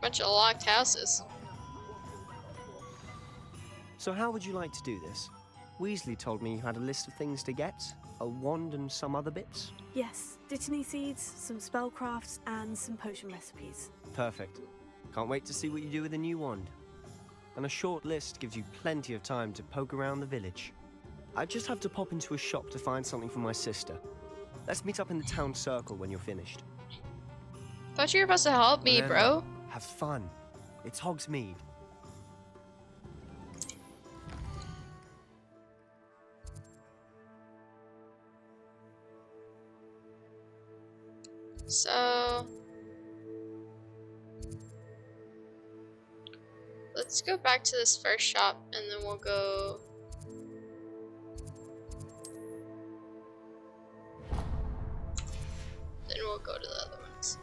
Bunch of locked houses. So how would you like to do this? Weasley told me you had a list of things to get. A wand and some other bits? Yes, Dittany seeds, some spellcrafts, and some potion recipes. Perfect. Can't wait to see what you do with the new wand. And a short list gives you plenty of time to poke around the village. I just have to pop into a shop to find something for my sister. Let's meet up in the town circle when you're finished. Thought you were supposed to help me, bro. Have fun. It's Hogsmeade. So let's go back to this first shop and then we'll go to the other ones.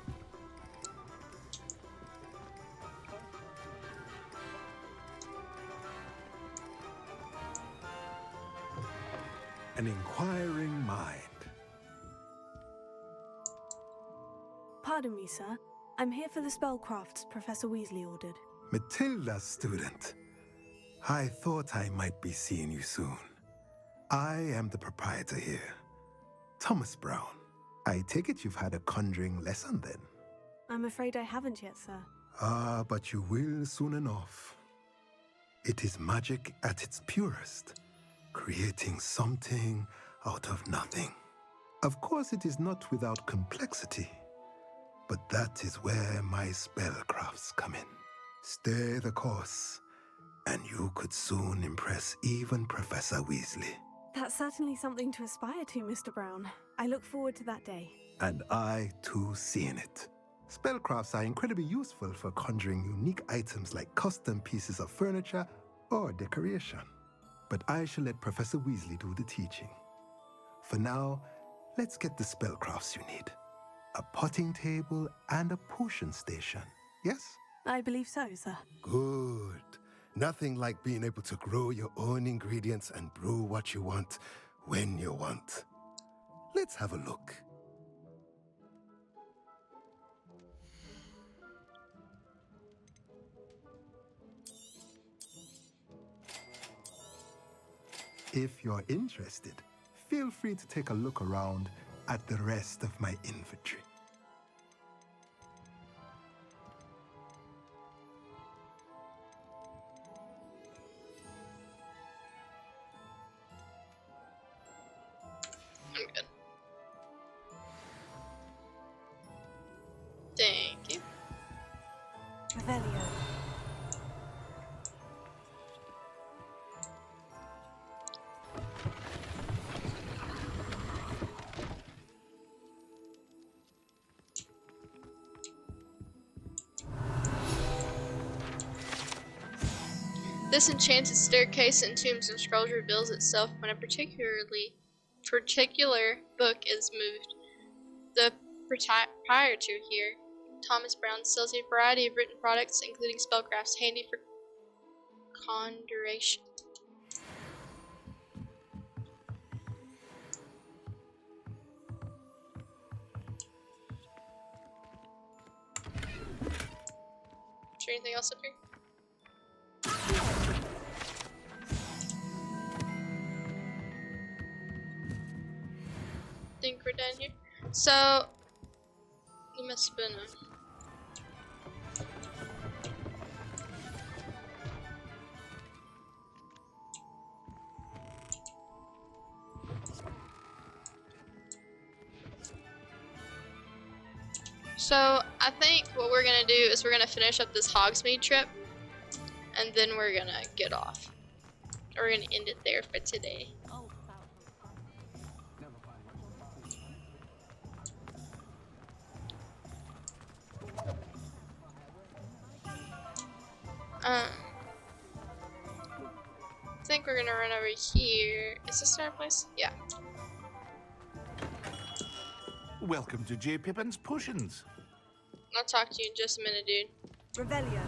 An inquiring mind. Pardon me, sir. I'm here for the spellcrafts Professor Weasley ordered. Matilda's student. I thought I might be seeing you soon. I am the proprietor here, Thomas Brown. I take it you've had a conjuring lesson then? I'm afraid I haven't yet, sir. Ah, but you will soon enough. It is magic at its purest, creating something out of nothing. Of course, it is not without complexity, but that is where my spellcrafts come in. Stay the course, and you could soon impress even Professor Weasley. That's certainly something to aspire to, Mr. Brown. I look forward to that day. And I, too, seeing it. Spellcrafts are incredibly useful for conjuring unique items like custom pieces of furniture or decoration. But I shall let Professor Weasley do the teaching. For now, let's get the spellcrafts you need. A potting table and a potion station, yes? I believe so, sir. Good. Nothing like being able to grow your own ingredients and brew what you want when you want. Let's have a look. If you're interested, feel free to take a look around at the rest of my inventory. I'm good. Thank you. Revelio. This enchanted staircase in Tombs and Scrolls reveals itself when a particular book is moved. The proprietor here, Thomas Brown, sells a variety of written products, including spellcrafts handy for conjuration. Is there anything else up here? Think we're done here. So, you must have been So, I think what we're gonna do is we're gonna finish up this Hogsmeade trip, and then we're gonna get off. We're gonna end it there for today. I think we're gonna run over here. Is this our place? Yeah. Welcome to J. Pippin's Potions. I'll talk to you in just a minute, dude. Revelio.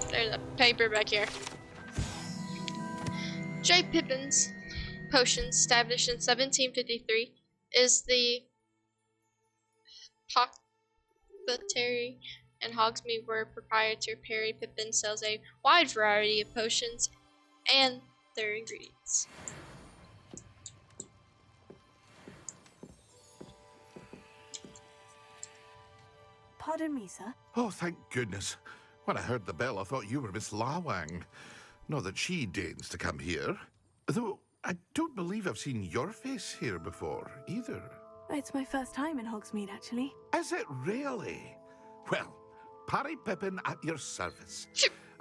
There's a paper back here. J. Pippin's Potions, established in 1753, is the apothecary in Hogsmeade, where proprietor Perry Pippin sells a wide variety of potions and their ingredients. Pardon me, sir. Oh, thank goodness. When I heard the bell, I thought you were Miss Lawang. Not that she deigns to come here. Though I don't believe I've seen your face here before, either. It's my first time in Hogsmeade, actually. Is it really? Well, Parry Pippin at your service.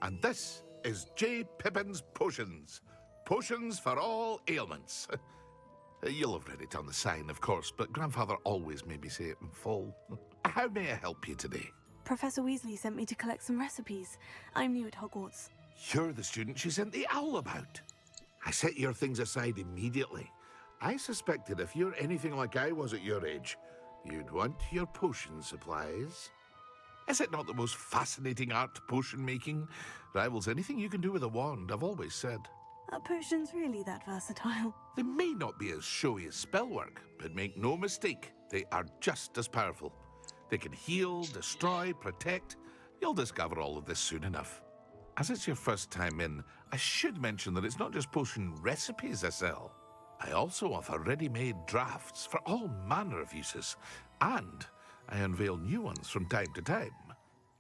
And this is J. Pippin's Potions. Potions for all ailments. You'll have read it on the sign, of course, but Grandfather always made me say it in full. How may I help you today? Professor Weasley sent me to collect some recipes. I'm new at Hogwarts. You're the student she sent the owl about. I set your things aside immediately. I suspected if you're anything like I was at your age, you'd want your potion supplies. Is it not the most fascinating art, potion making? Rivals anything you can do with a wand, I've always said. Are potions really that versatile? They may not be as showy as spellwork, but make no mistake, they are just as powerful. They can heal, destroy, protect. You'll discover all of this soon enough. As it's your first time in, I should mention that it's not just potion recipes I sell. I also offer ready-made drafts for all manner of uses, and I unveil new ones from time to time.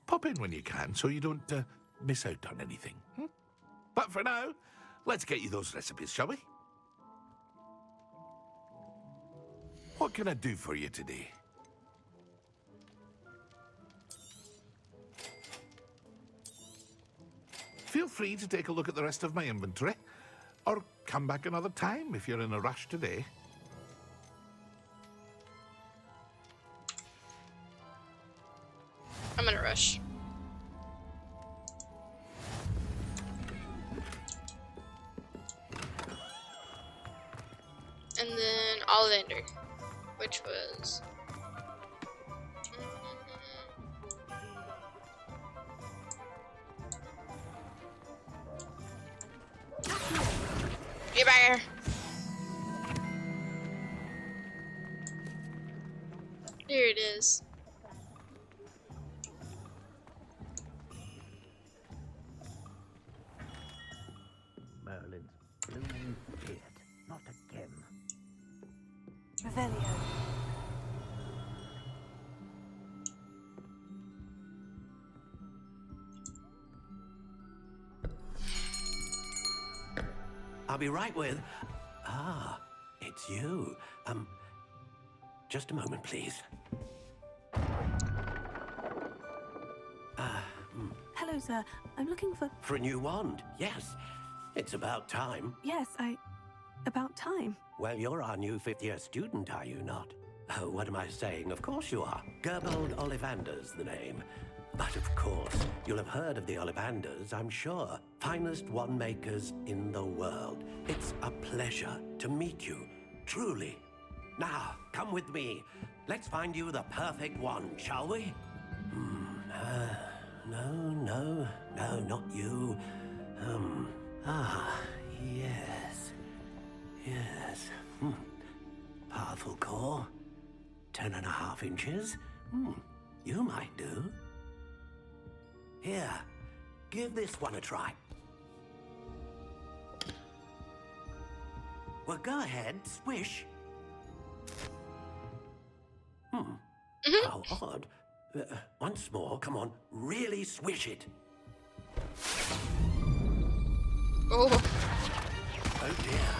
Pop in when you can so you don't miss out on anything. But for now, let's get you those recipes, shall we? What can I do for you today? Feel free to take a look at the rest of my inventory. Or come back another time if you're in a rush today. I'm in a rush. And then Ollivander, which was... Get back here. Here it is. Merlin's blooming beard. Not again. Revelio. I'll be right with... Ah, it's you. Just a moment, please. Hello, sir. I'm looking for... For a new wand, yes. It's about time. Yes, about time. Well, you're our new fifth-year student, are you not? Oh, what am I saying? Of course you are. Gerbold Ollivander's the name. But of course, you'll have heard of the Ollivanders, I'm sure. Finest wand makers in the world. It's a pleasure to meet you, truly. Now, come with me. Let's find you the perfect wand, shall we? No, not you. Yes. Powerful core. 10.5 inches. You might do. Here, give this one a try. Well, go ahead, swish. How odd. Once more, come on, really swish it. Oh. Oh dear.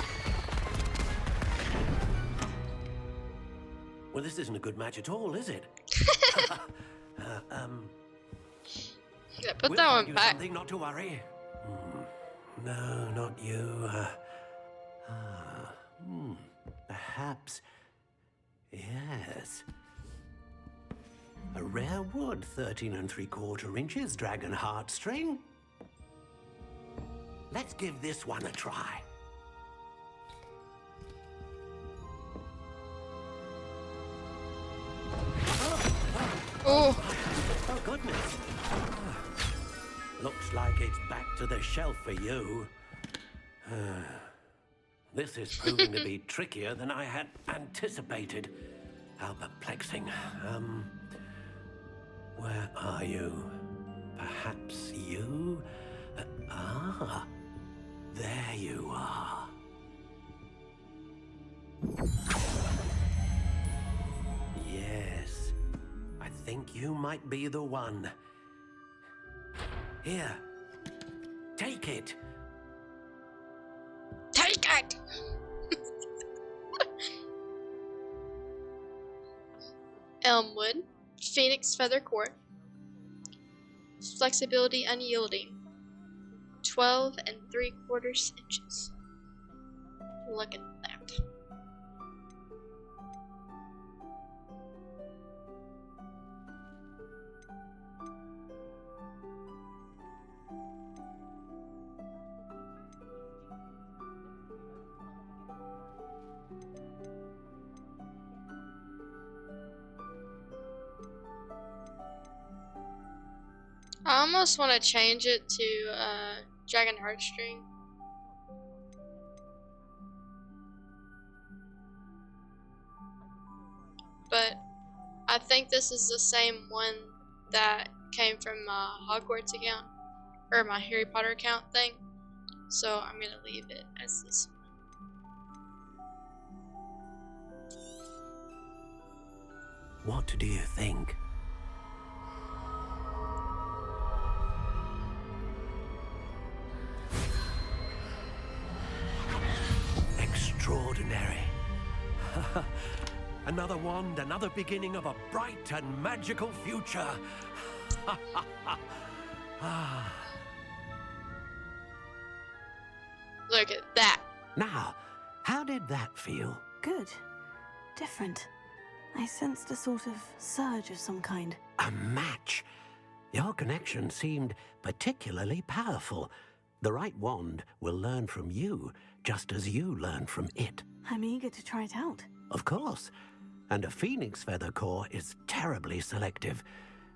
Well, this isn't a good match at all, is it? Yeah, put we'll that find one you back. Something, not to worry. No, not you. Perhaps. Yes. A rare wood, 13 3/4 inches, dragon heartstring. Let's give this one a try. Oh goodness. Looks like it's back to the shelf for you. This is proving to be trickier than I had anticipated. How perplexing. Where are you? Perhaps you? There you are. Yes, I think you might be the one. Here, take it. Take it! Elmwood, Phoenix Feather Core, flexibility unyielding, 12 3/4 inches. Look at that. I almost want to change it to Dragon Heartstring. But I think this is the same one that came from my Hogwarts account, or my Harry Potter account thing. So I'm gonna leave it as this one. What do you think? Extraordinary. Another wand, another beginning of a bright and magical future. Look at that. Now, how did that feel? Good. Different. I sensed a sort of surge of some kind. A match. Your connection seemed particularly powerful. The right wand will learn from you, just as you learn from it. I'm eager to try it out. Of course. And a phoenix feather core is terribly selective.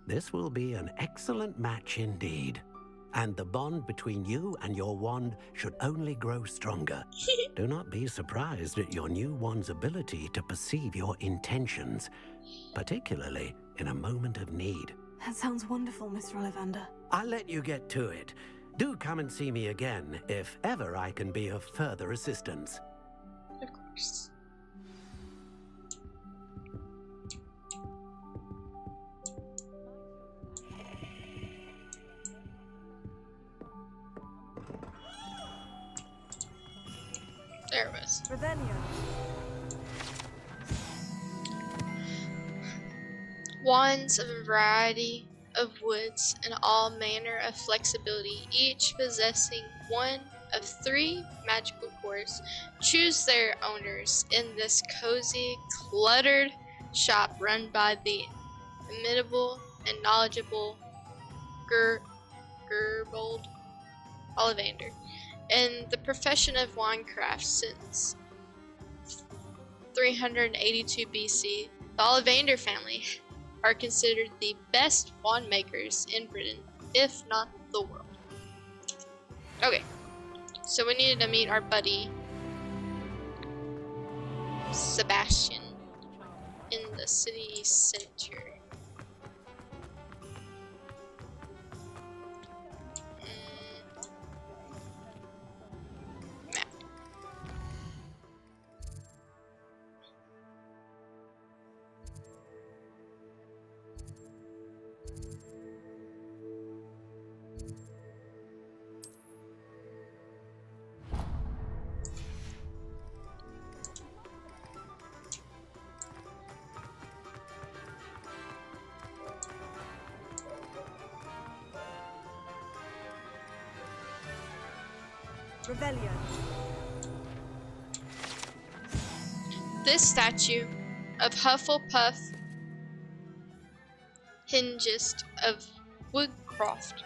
This will be an excellent match indeed. And the bond between you and your wand should only grow stronger. Do not be surprised at your new wand's ability to perceive your intentions, particularly in a moment of need. That sounds wonderful, Mr. Ollivander. I'll let you get to it. Do come and see me again if ever I can be of further assistance. Of course. There it was. Revelio. Wands of a variety of woods and all manner of flexibility, each possessing one of 3 magical cores. Choose their owners in this cozy, cluttered shop run by the imitable and knowledgeable Gerbold Ollivander. In the profession of wandcraft since 382 BC, the Ollivander family are considered the best wand makers in Britain, if not the world. Okay, so we needed to meet our buddy Sebastian in the city center. Revelio. This statue of Hufflepuff Hingist of Woodcroft,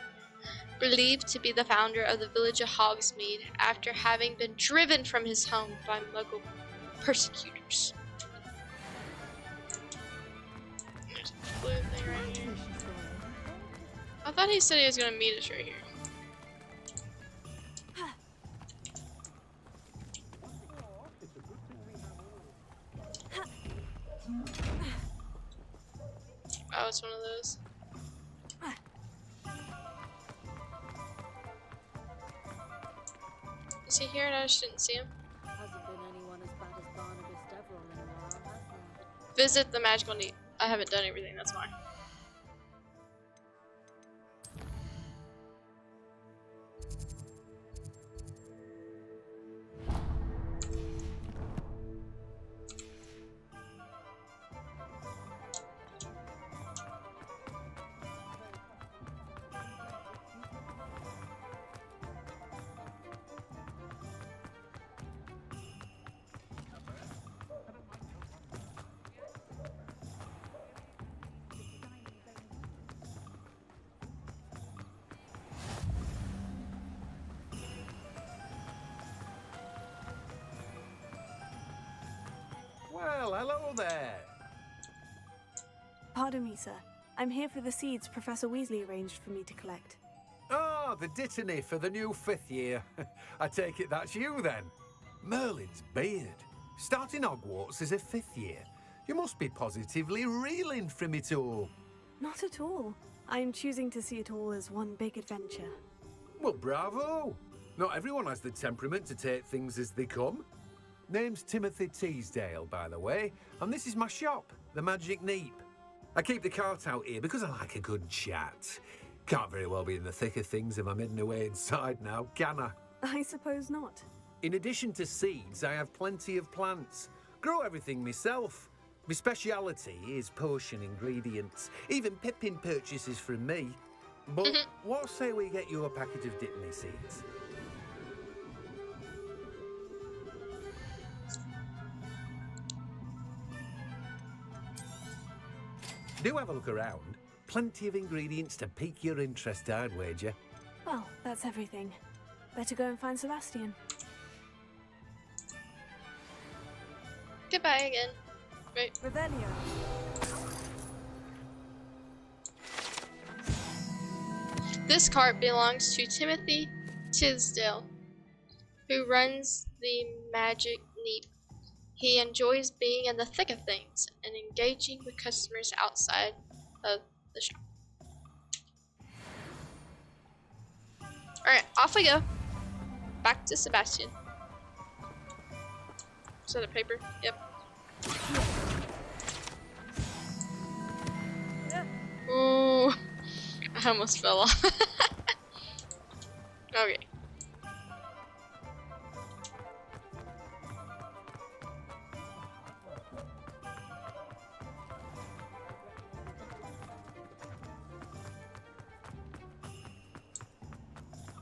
believed to be the founder of the village of Hogsmeade after having been driven from his home by Muggle persecutors. There's a blue thing right here. I thought he said he was gonna meet us right here. Oh, it's one of those. Is he here and I just didn't see him? Hasn't been anyone as bad as Barnabas Deverell in a while, has there? Visit the magical neat. I haven't done everything, that's fine. Well, hello there. Pardon me, sir. I'm here for the seeds Professor Weasley arranged for me to collect. Oh, the dittany for the new 5th year. I take it that's you then. Merlin's beard. Starting Hogwarts as a 5th year. You must be positively reeling from it all. Not at all. I'm choosing to see it all as one big adventure. Well, bravo. Not everyone has the temperament to take things as they come. Name's Timothy Teasdale, by the way, and this is my shop, the Magic Neep. I keep the cart out here because I like a good chat. Can't very well be in the thick of things if I'm hidden away inside now, can I? I suppose not. In addition to seeds, I have plenty of plants. Grow everything myself. My speciality is potion ingredients. Even Pippin purchases from me. But what say we get you a packet of dittany seeds? Do have a look around. Plenty of ingredients to pique your interest, I'd wager. Well, that's everything. Better go and find Sebastian. Goodbye again. Wait. Revelio. This cart belongs to Timothy Tisdale, who runs the Magic Neep. He enjoys being in the thick of things and engaging with customers outside of the shop. Alright, off we go. Back to Sebastian. Is that a paper? Yep. Ooh, I almost fell off. Okay.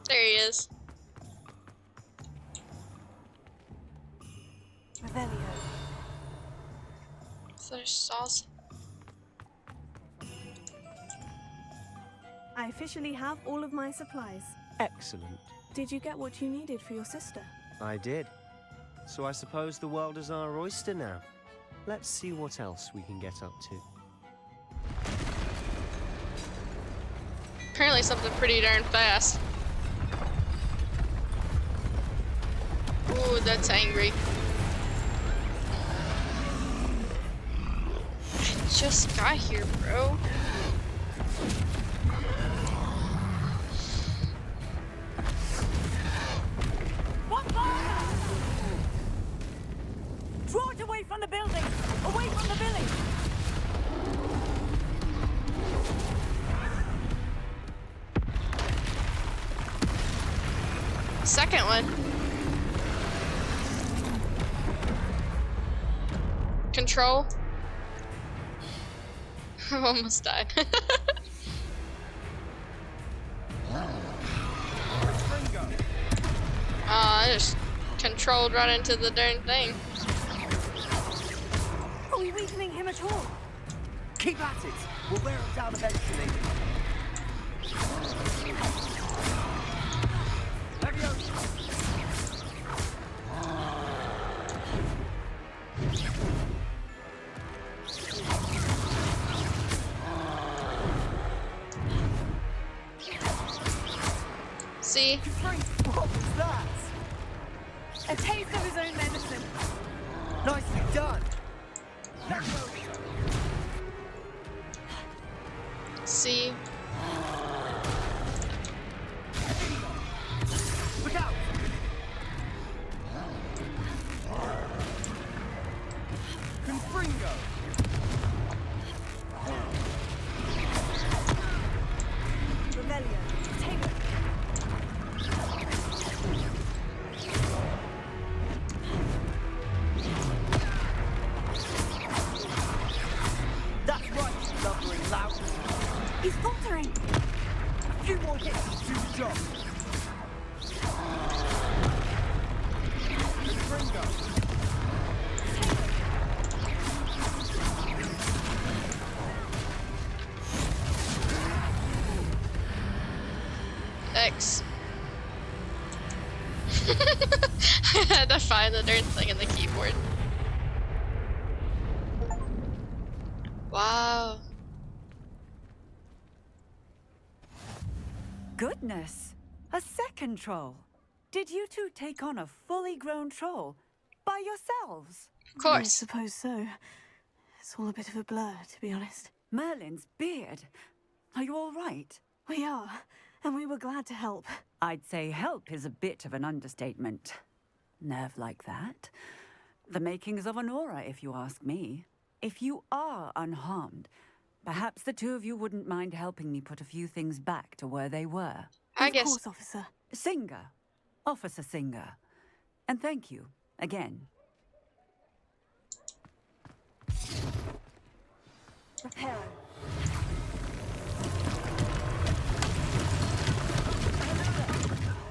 There he is. Revelio. So there's sauce. I officially have all of my supplies. Excellent. Did you get what you needed for your sister? I did. So I suppose the world is our oyster now. Let's see what else we can get up to. Apparently something pretty darn fast. Ooh, that's angry. I just got here, bro. What fire? Draw it away from the building! Away from the village! Second one. Control. I almost died. I just controlled right into the darn thing. Are we weakening him at all? Keep at it. We'll wear him down eventually. See? What was that? A taste of his own medicine. Nicely done. See? Look out! Confringo! Rebellion. Take it. That's right, you lumbering lout. He's faltering! A few more hits to do the job. Confringo! X. I had to find the darn thing in the keyboard. Wow. Goodness! A second troll! Did you two take on a fully grown troll? By yourselves? Of course. I suppose so. It's all a bit of a blur, to be honest. Merlin's beard. Are you all right? We are, and we were glad to help. I'd say help is a bit of an understatement. Nerve like that. The makings of an aura, if you ask me. If you are unharmed, perhaps the two of you wouldn't mind helping me put a few things back to where they were. Of course, officer. Singer. Officer Singer. And thank you, again. Reparo.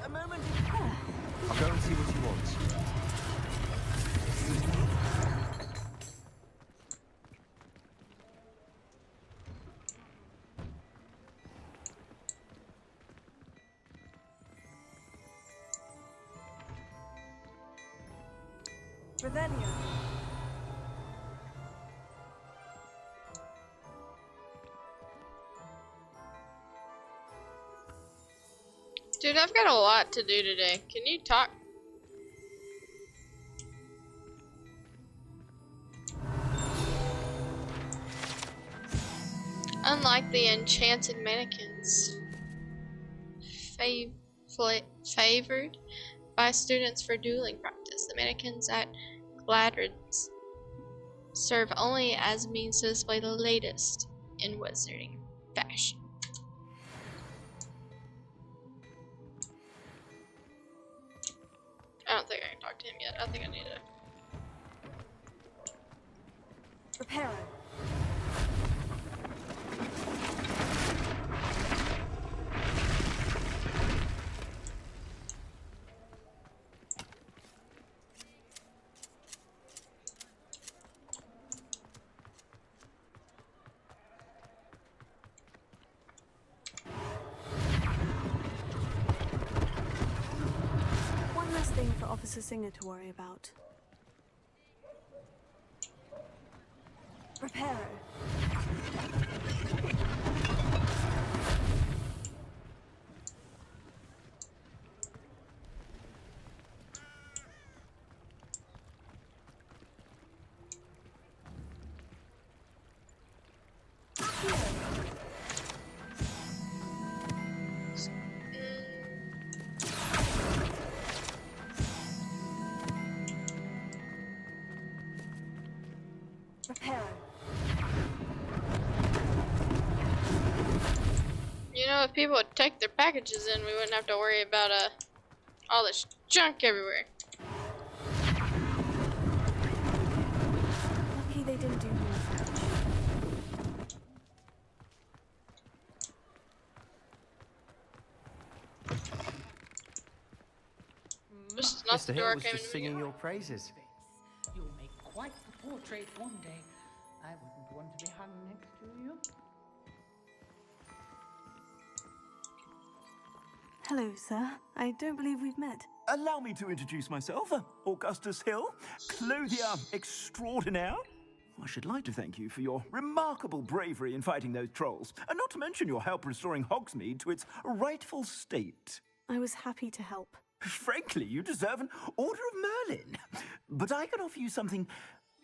A moment. I'll go and see what he wants. Revelio. Dude, I've got a lot to do today. Can you talk? Unlike the enchanted mannequins favored by students for dueling practice, the mannequins at Gladrid's serve only as means to display the latest in wizarding fashion. I don't think I can talk to him yet. I think I need to. Reparo. One less thing for Officer Singer to worry about. Reparo. Reparo. You know, if people would take their packages in, we wouldn't have to worry about all this junk everywhere. Lucky they didn't do more. Just not the Mr. door Hill was came just in. singing your praises. You'll make quite the portrait one day. I wouldn't want to be hung next to you. Hello, sir. I don't believe we've met. Allow me to introduce myself, Augustus Hill, clothier extraordinaire. I should like to thank you for your remarkable bravery in fighting those trolls, and not to mention your help restoring Hogsmeade to its rightful state. I was happy to help. Frankly, you deserve an Order of Merlin. But I can offer you something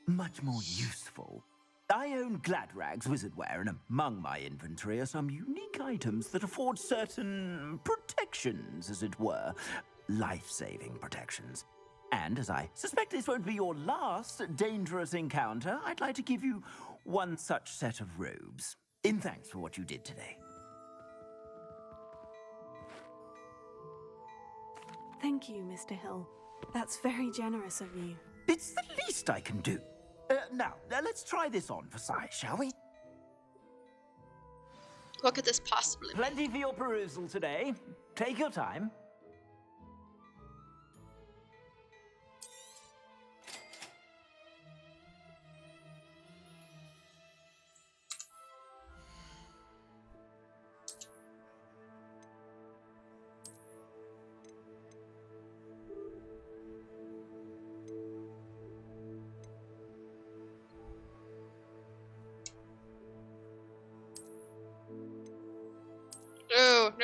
much more useful. I own Gladrag's wizardware, and among my inventory are some unique items that afford certain protections, as it were. Life-saving protections. And as I suspect this won't be your last dangerous encounter, I'd like to give you one such set of robes, in thanks for what you did today. Thank you, Mr. Hill. That's very generous of you. It's the least I can do. Now, let's try this on for size, shall we? What could this possibly be? Plenty for your perusal today. Take your time.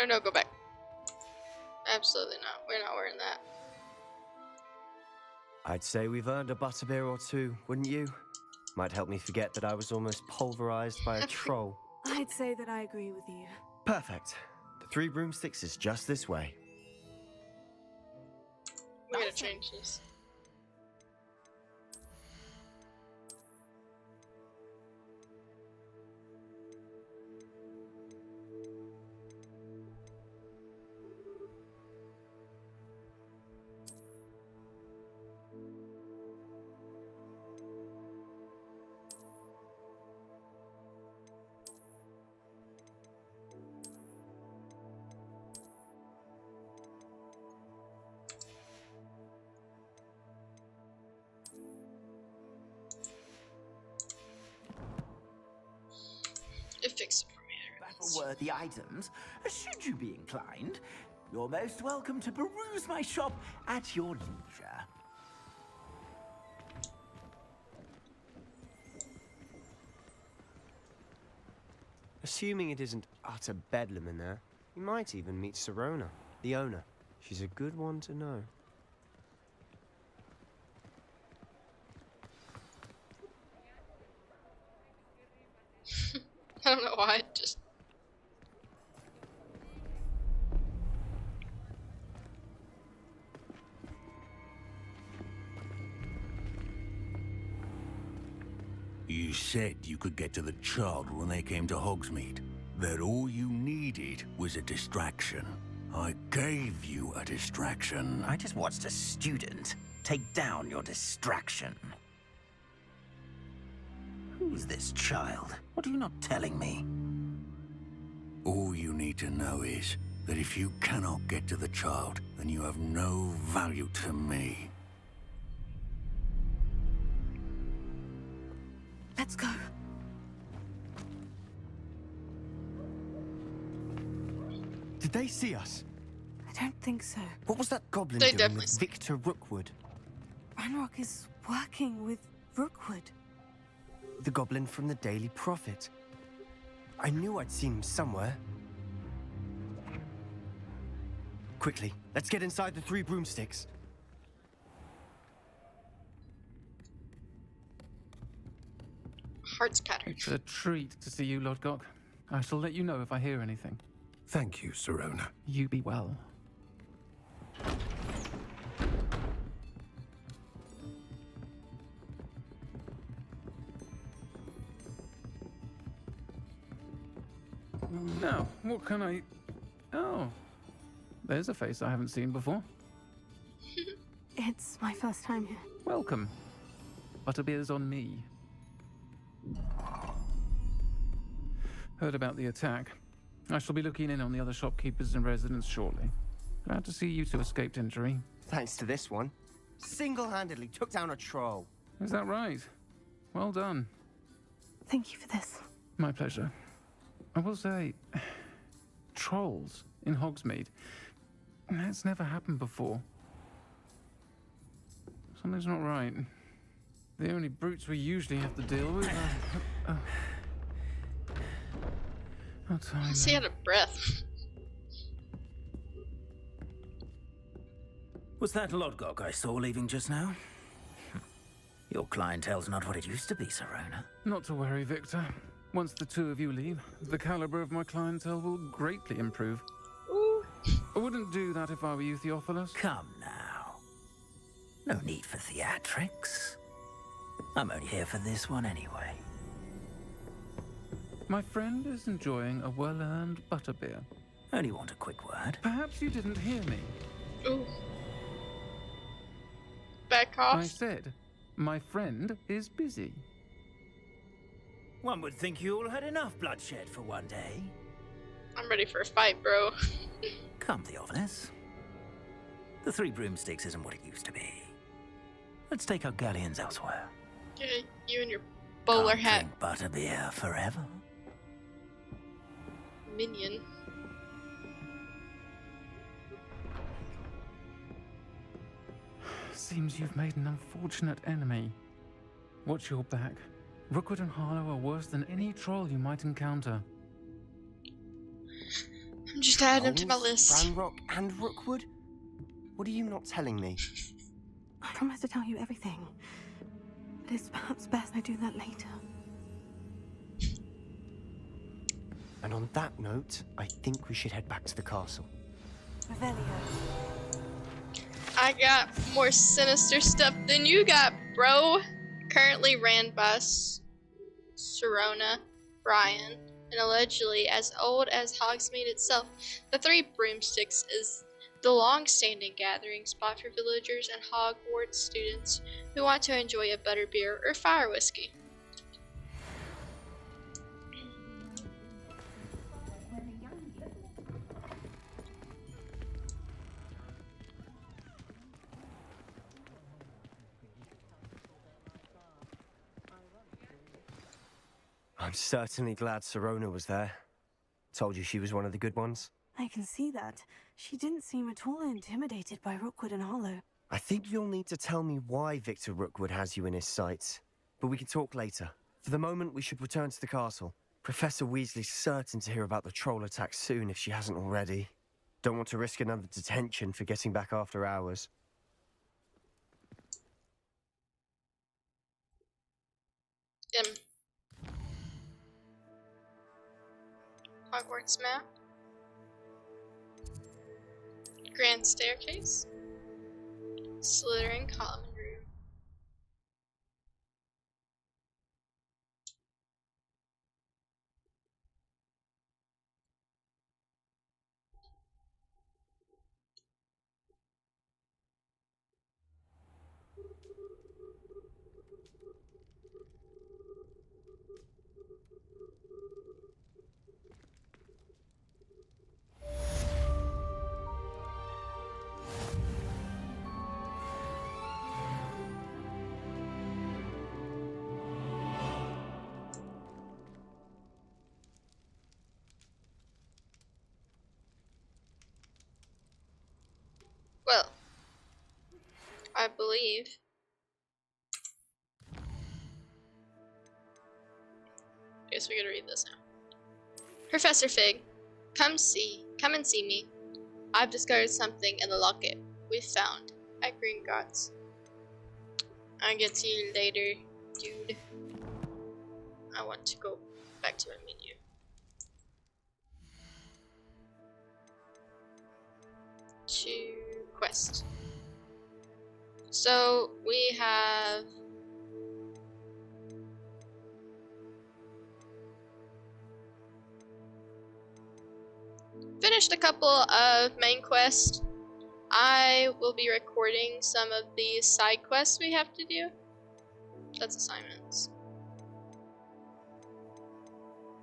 No, go back. Absolutely not. We're not wearing that. I'd say we've earned a butterbeer or two, wouldn't you? Might help me forget that I was almost pulverized by a troll. I'd say that I agree with you. Perfect. The 3 broomsticks is just this way. We gotta change this. Fix it for me. Battle-worthy items, should you be inclined, you're most welcome to peruse my shop at your leisure. Assuming it isn't utter bedlam in there, you might even meet Sirona, the owner. She's a good one to know. I don't know why, it just... You said you could get to the child when they came to Hogsmeade. That all you needed was a distraction. I gave you a distraction. I just watched a student take down your distraction. Who's this child? What are you not telling me? All you need to know is that if you cannot get to the child, then you have no value to me. Let's go. Did they see us? I don't think so. What was that goblin They doing definitely with Victor Rookwood? Ranrock is working with Rookwood. The goblin from the Daily Prophet. I knew I'd seen him somewhere. Quickly, let's get inside the 3 broomsticks. Heart scattered. It's a treat to see you, Lodgok. I shall let you know if I hear anything. Thank you, Sirona. You be well. Now, what can I... Oh, there's a face I haven't seen before. It's my first time here. Welcome. Butterbeer's on me. Heard about the attack. I shall be looking in on the other shopkeepers and residents shortly. Glad to see you two escaped injury. Thanks to this one. Single-handedly took down a troll. Is that right? Well done. Thank you for this. My pleasure. I will say, trolls in Hogsmeade. That's never happened before. Something's not right. The only brutes we usually have to deal with are... He had a breath. Was that Lodgok I saw leaving just now? Your clientele's not what it used to be, Sirona. Not to worry, Victor. Once the 2 of you leave, the caliber of my clientele will greatly improve. Ooh. I wouldn't do that if I were you, Theophilus. Come now. No need for theatrics. I'm only here for this one anyway. My friend is enjoying a well-earned butterbeer. Only want a quick word. Perhaps you didn't hear me. Ooh. Back off. I said, my friend is busy. One would think you all had enough bloodshed for one day. I'm ready for a fight, bro. Come, Theophilus. The 3 broomsticks isn't what it used to be. Let's take our galleons elsewhere. Yeah, you and your bowler hat. Drink butterbeer forever. Minion. Seems you've made an unfortunate enemy. Watch your back. Rookwood and Harlow are worse than any troll you might encounter. I'm just adding them to my list. Ranrock and Rookwood? What are you not telling me? I promise to tell you everything. But it's perhaps best I do that later. And on that note, I think we should head back to the castle. Revelio. I got more sinister stuff than you got, bro. Currently ran by Sirona, Brian, and allegedly as old as Hogsmeade itself. The 3 Broomsticks is the long-standing gathering spot for villagers and Hogwarts students who want to enjoy a butterbeer or fire whiskey. I'm certainly glad Sirona was there. Told you she was one of the good ones. I can see that. She didn't seem at all intimidated by Rookwood and Harlow. I think you'll need to tell me why Victor Rookwood has you in his sights. But we can talk later. For the moment, we should return to the castle. Professor Weasley's certain to hear about the troll attack soon if she hasn't already. Don't want to risk another detention for getting back after hours. Hogwarts map. Grand staircase. Slytherin common room. Well, I believe I guess we gotta read this now. Professor Fig, come and see me. I've discovered something in the locket we found at Gringotts. I'll get to you later, dude. I want to go back to our menu. To quest. So we have finished a couple of main quests. I will be recording some of these side quests we have to do. That's assignments.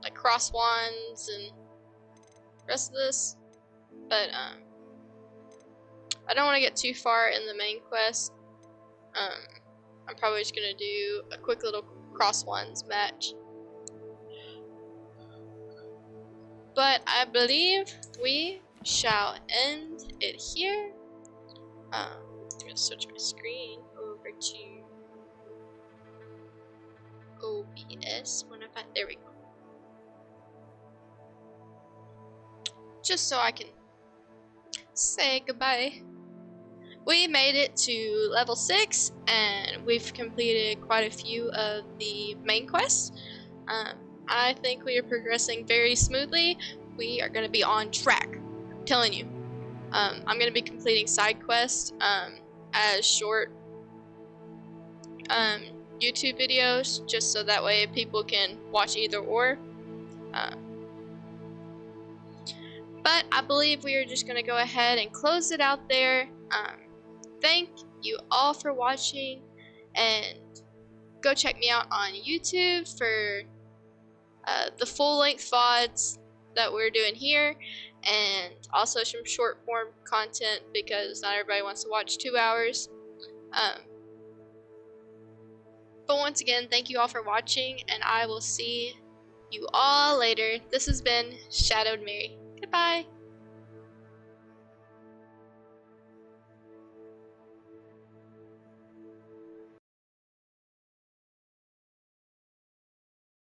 Like cross wands and the rest of this. But I don't want to get too far in the main quest. I'm probably just gonna do a quick little cross wands match. But I believe we shall end it here. I'm gonna switch my screen over to OBS. There we go. Just so I can say goodbye. We made it to level 6 and we've completed quite a few of the main quests. I think we are progressing very smoothly. We are going to be on track. I'm telling you. I'm going to be completing side quests as short YouTube videos, just so that way people can watch either or. But I believe we are just going to go ahead and close it out there. Thank you all for watching, and go check me out on YouTube for the full-length VODs that we're doing here, and also some short-form content because not everybody wants to watch 2 hours. But once again, thank you all for watching, and I will see you all later. This has been Shadowed Mary. Goodbye.